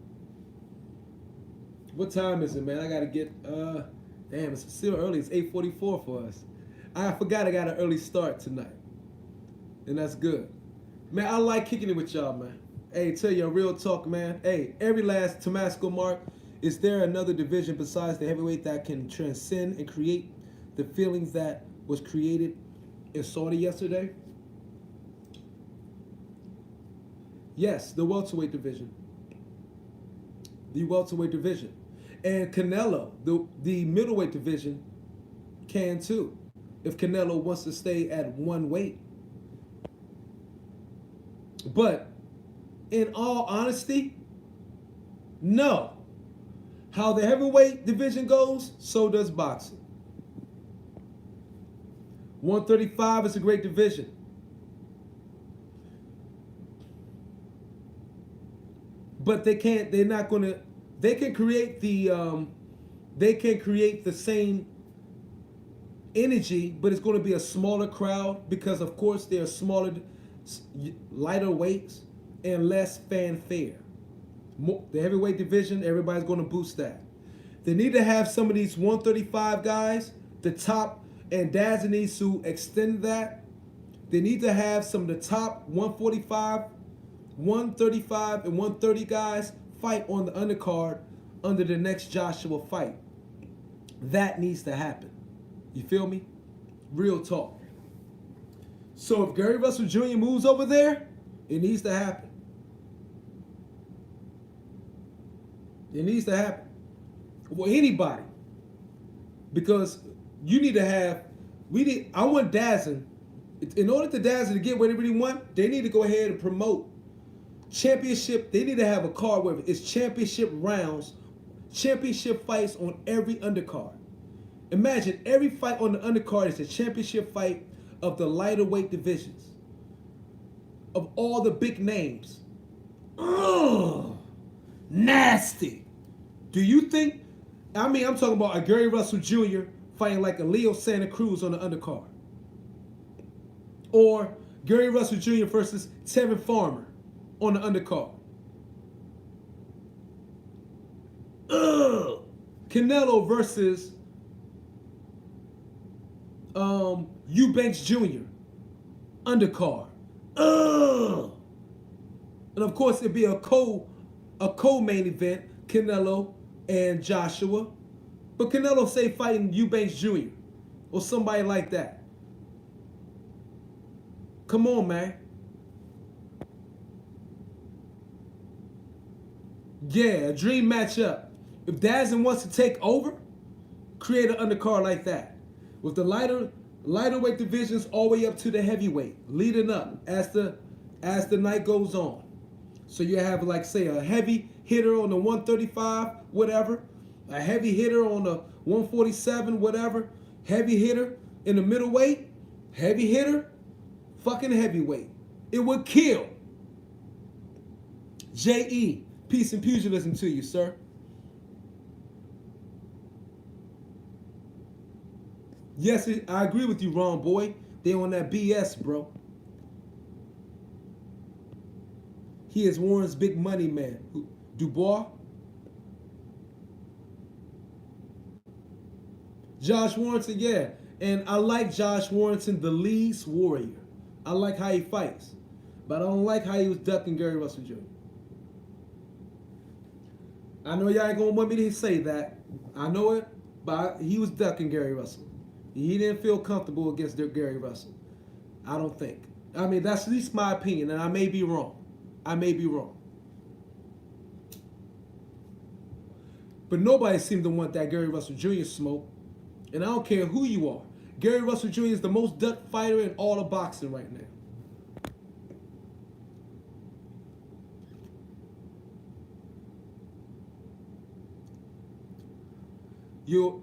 Speaker 3: What time is it, man? I got to get, damn, it's still early. It's 8:44 for us. I forgot I got an early start tonight. And that's good. Man, I like kicking it with y'all, man. Hey, tell you a real talk, man. Hey, every last Tomasco mark, is there another division besides the heavyweight that can transcend and create the feelings that was created in Saudi yesterday? Yes, the welterweight division. The welterweight division. And Canelo, the middleweight division, can too. If Canelo wants to stay at one weight. But in all honesty, no. How the heavyweight division goes, so does boxing. 135 is a great division. But they can create the same energy, but it's going to be a smaller crowd because, of course, they're smaller, lighter weights and less fanfare. The heavyweight division, everybody's going to boost that. They need to have some of these 135 guys, the top, and Dazza needs to extend that. They need to have some of the top 145, 135, and 130 guys fight on the undercard under the next Joshua fight. That needs to happen. You feel me? Real talk. So if Gary Russell Jr. moves over there, it needs to happen. It needs to happen. Well, anybody. Because you need to have, I want Dazza, in order for Dazza to get what they really want, they need to go ahead and promote championship. They need to have a card where it's championship rounds, championship fights on every undercard. Imagine every fight on the undercard is a championship fight of the lighter weight divisions. Of all the big names. Ugh, nasty. Do you think, I'm talking about a Gary Russell Jr. fighting like a Leo Santa Cruz on the undercard. Or Gary Russell Jr. versus Tevin Farmer on the undercard. Ugh. Canelo versus Eubanks Jr. undercard. Ugh. And of course it'd be a co-main event, Canelo and Joshua. But Canelo say fighting Eubanks Jr. or somebody like that. Come on, man. Yeah, a dream matchup. If Dazin wants to take over, create an undercard like that. With the lighter weight divisions all the way up to the heavyweight, leading up as the night goes on. So you have, like, say, a heavy hitter on the 135, whatever, a heavy hitter on the 147, whatever, heavy hitter in the middleweight, heavy hitter, fucking heavyweight. It would kill. J.E., peace and pugilism to you, sir. Yes, I agree with you, Ron boy. They on that BS, bro. He is Warren's big money man. Dubois. Josh Warrington, yeah. And I like Josh Warrington, the Lee's warrior. I like how he fights. But I don't like how he was ducking Gary Russell Jr. I know y'all ain't gonna want me to say that. I know it, but he was ducking Gary Russell. He didn't feel comfortable against Gary Russell. I don't think. I mean, that's at least my opinion, and I may be wrong. I may be wrong. But nobody seemed to want that Gary Russell Jr. smoke. And I don't care who you are. Gary Russell Jr. is the most ducked fighter in all of boxing right now.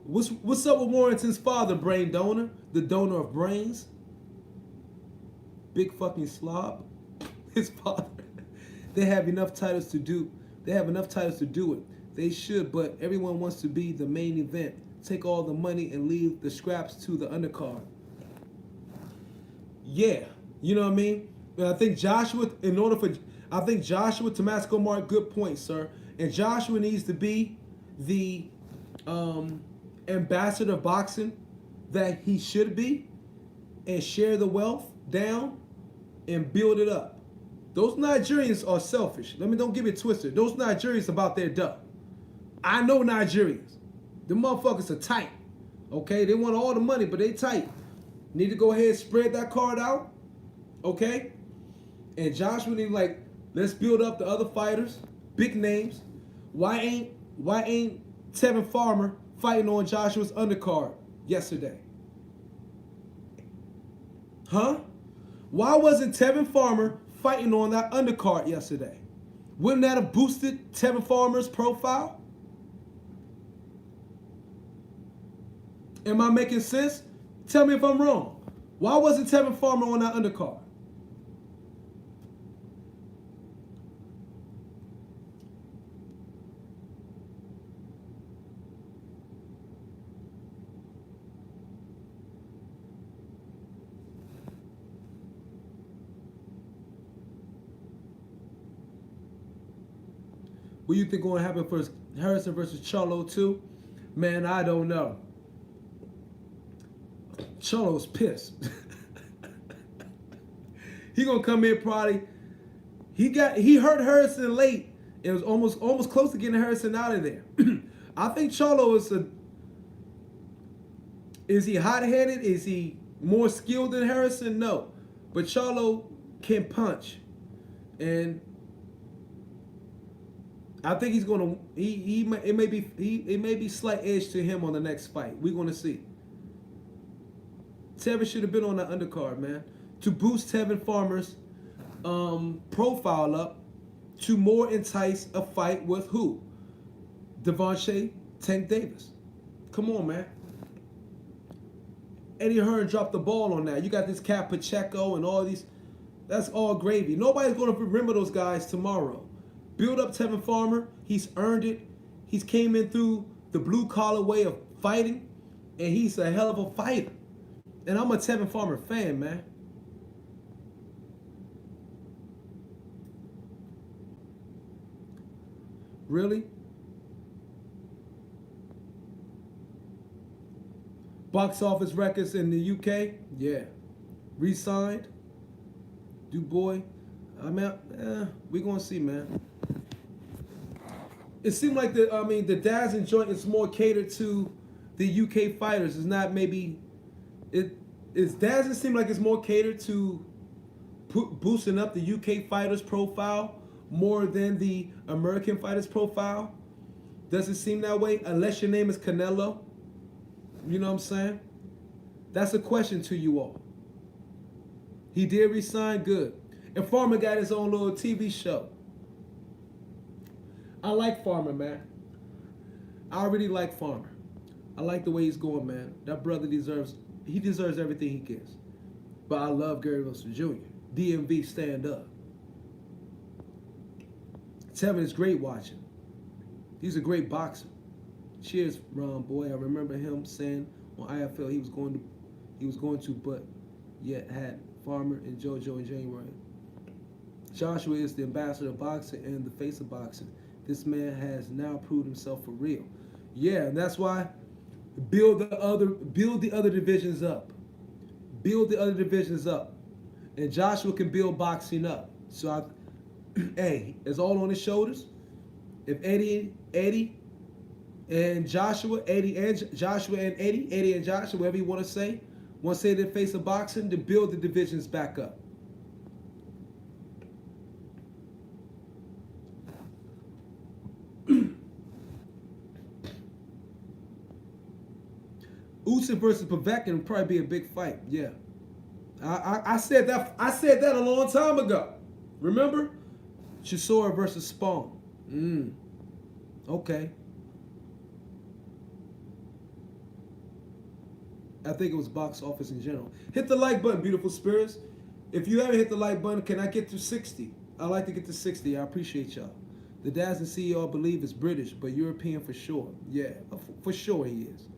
Speaker 3: What's up with Warrington's father, brain donor? The donor of brains? Big fucking slob. His father. They have enough titles to do. They have enough titles to do it. They should, but everyone wants to be the main event. Take all the money and leave the scraps to the undercard. Yeah, you know what I mean? And I think Joshua, Joshua Tomasco Mark, good point, sir. And Joshua needs to be the ambassador of boxing that he should be, and share the wealth down and build it up. Those Nigerians are selfish. Don't get me twisted. Those Nigerians about their duck. I know Nigerians. The motherfuckers are tight. Okay? They want all the money, but they tight. Need to go ahead and spread that card out. Okay? And Joshua need, like, let's build up the other fighters, big names. Why ain't Tevin Farmer fighting on Joshua's undercard yesterday? Huh? Why wasn't Tevin Farmer fighting on that undercard yesterday? Wouldn't that have boosted Tevin Farmer's profile? Am I making sense? Tell me if I'm wrong. Why wasn't Tevin Farmer on that undercard? What do you think going to happen for Harrison versus Charlo 2? Man, I don't know. Charlo's pissed. He gonna come in probably. He hurt Harrison late. It was almost close to getting Harrison out of there. I think Charlo is he hot-headed? Is he more skilled than Harrison? No. But Charlo can punch. And I think he's gonna it may be slight edge to him on the next fight. We're gonna see. Tevin should have been on the undercard, man, to boost Tevin Farmer's profile up to more entice a fight with who? Devontae Tank Davis. Come on, man. Eddie Hearn dropped the ball on that. You got this cat Pacheco and all these. That's all gravy. Nobody's going to remember those guys tomorrow. Build up Tevin Farmer. He's earned it. He's came in through the blue-collar way of fighting, and he's a hell of a fighter. And I'm a Tevin Farmer fan, man. Really? Box office records in the UK? Yeah. Re-signed? Dubois? We're going to see, man. It seemed like the Dazin joint is more catered to the UK fighters. It's not maybe... Dazin seem like it's more catered to boosting up the UK fighters profile more than the American fighters profile? Does it seem that way? Unless your name is Canelo. You know what I'm saying? That's a question to you all. He did resign, good. And Farmer got his own little TV show. I like Farmer, man. I really like Farmer. I like the way he's going, man. That brother deserves everything he gets. But I love Gary Russell Jr. DMV, stand up. Tevin is great watching. He's a great boxer. Cheers, Ron boy. I remember him saying on IFL he was going to, but yet had Farmer and JoJo in January. Joshua is the ambassador of boxing and the face of boxing. This man has now proved himself for real. Yeah, and that's why build the other divisions up. Build the other divisions up. And Joshua can build boxing up. So hey, it's all on his shoulders. If Eddie and Joshua, Eddie and Joshua, whatever you want to say the face of boxing, to build the divisions back up. Usyk versus Povetkin would probably be a big fight. Yeah, I said that. I said that a long time ago. Remember, Chisora versus Spawn. Okay. I think it was box office in general. Hit the like button, beautiful spirits. If you haven't hit the like button, can I get to 60? I'd like to get to 60. I appreciate y'all. The Daz and CEO, I believe, is British, but European for sure. Yeah, for sure he is.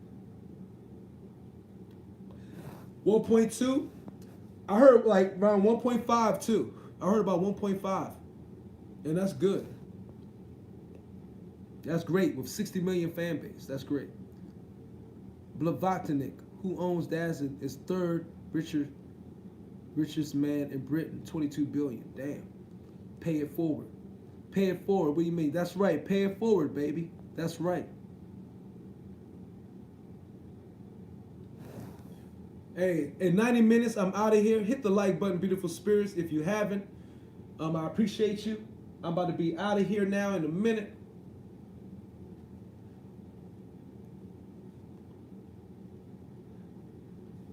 Speaker 3: 1.2. I heard like around 1.5 too. I heard about 1.5. And that's good. That's great with 60 million fan base. That's great. Blavatnik, who owns Daz, is third richest man in Britain, 22 billion. Damn. Pay it forward. Pay it forward. What do you mean? That's right. Pay it forward, baby. That's right. Hey, in 90 minutes, I'm out of here. Hit the like button, beautiful spirits, if you haven't. I appreciate you. I'm about to be out of here now in a minute.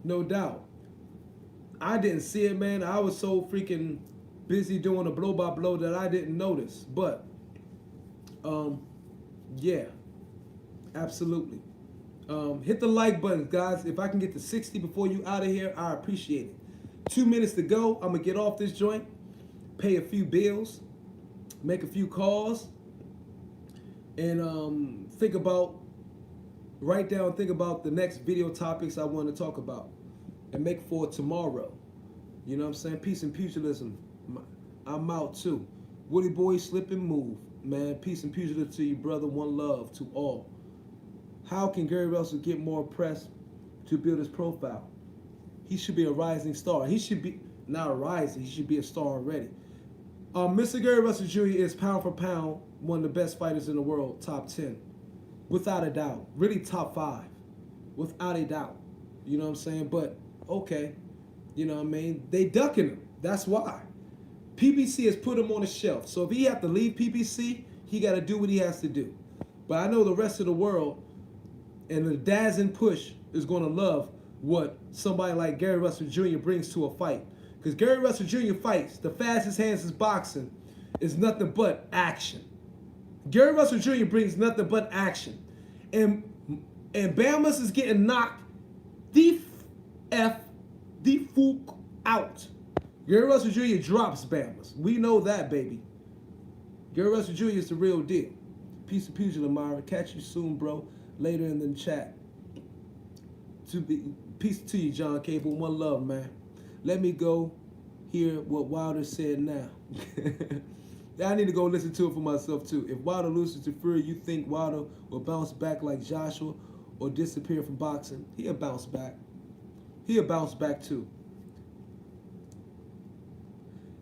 Speaker 3: No doubt. I didn't see it, man. I was so freaking busy doing a blow-by-blow that I didn't notice. But, yeah, absolutely. Hit the like button, guys. If I can get to 60 before you out of here, I appreciate it. 2 minutes to go. I'm going to get off this joint, pay a few bills, make a few calls, and write down, think about the next video topics I want to talk about and make for tomorrow. You know what I'm saying? Peace and pugilism. I'm out too. Woody boy, slip and move. Man, peace and pugilism to you, brother. One love to all. How can Gary Russell get more press to build his profile? He should be a rising star. He should be, not a rising, he should be a star already. Mr. Gary Russell Jr. is pound for pound one of the best fighters in the world, top 10. Without a doubt. Really top 5. Without a doubt. You know what I'm saying? But, okay. You know what I mean? They ducking him. That's why. PBC has put him on the shelf. So if he have to leave PBC, he got to do what he has to do. But I know the rest of the world and the Daz and Push is going to love what somebody like Gary Russell Jr. brings to a fight. Because Gary Russell Jr. fights, the fastest hands is boxing, is nothing but action. Gary Russell Jr. brings nothing but action. And Bama's is getting knocked the fuck out. Gary Russell Jr. drops Bama's. We know that, baby. Gary Russell Jr. is the real deal. Peace and pugilism, Myra. Catch you soon, bro. Later in the chat. Peace to you, John Cable. One love, man. Let me go hear what Wilder said now. I need to go listen to it for myself, too. If Wilder loses to Fury, you think Wilder will bounce back like Joshua or disappear from boxing? He'll bounce back. He'll bounce back, too.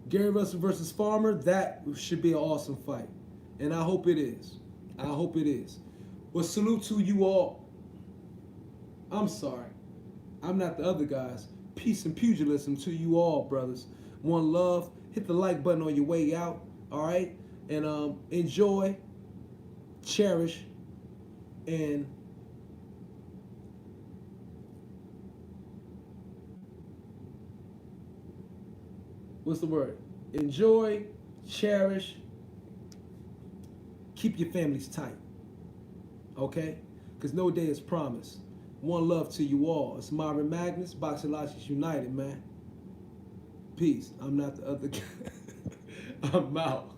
Speaker 3: Gary Russell versus Farmer, that should be an awesome fight. And I hope it is. I hope it is. Well, salute to you all. I'm sorry. I'm not the other guys. Peace and pugilism to you all, brothers. One love. Hit the like button on your way out. All right, and enjoy, cherish, and what's the word? Enjoy, cherish, keep your families tight. Okay? Because no day is promised. One love to you all. It's Myron Magnus, Boxing Logics United, man. Peace. I'm not the other guy. I'm out.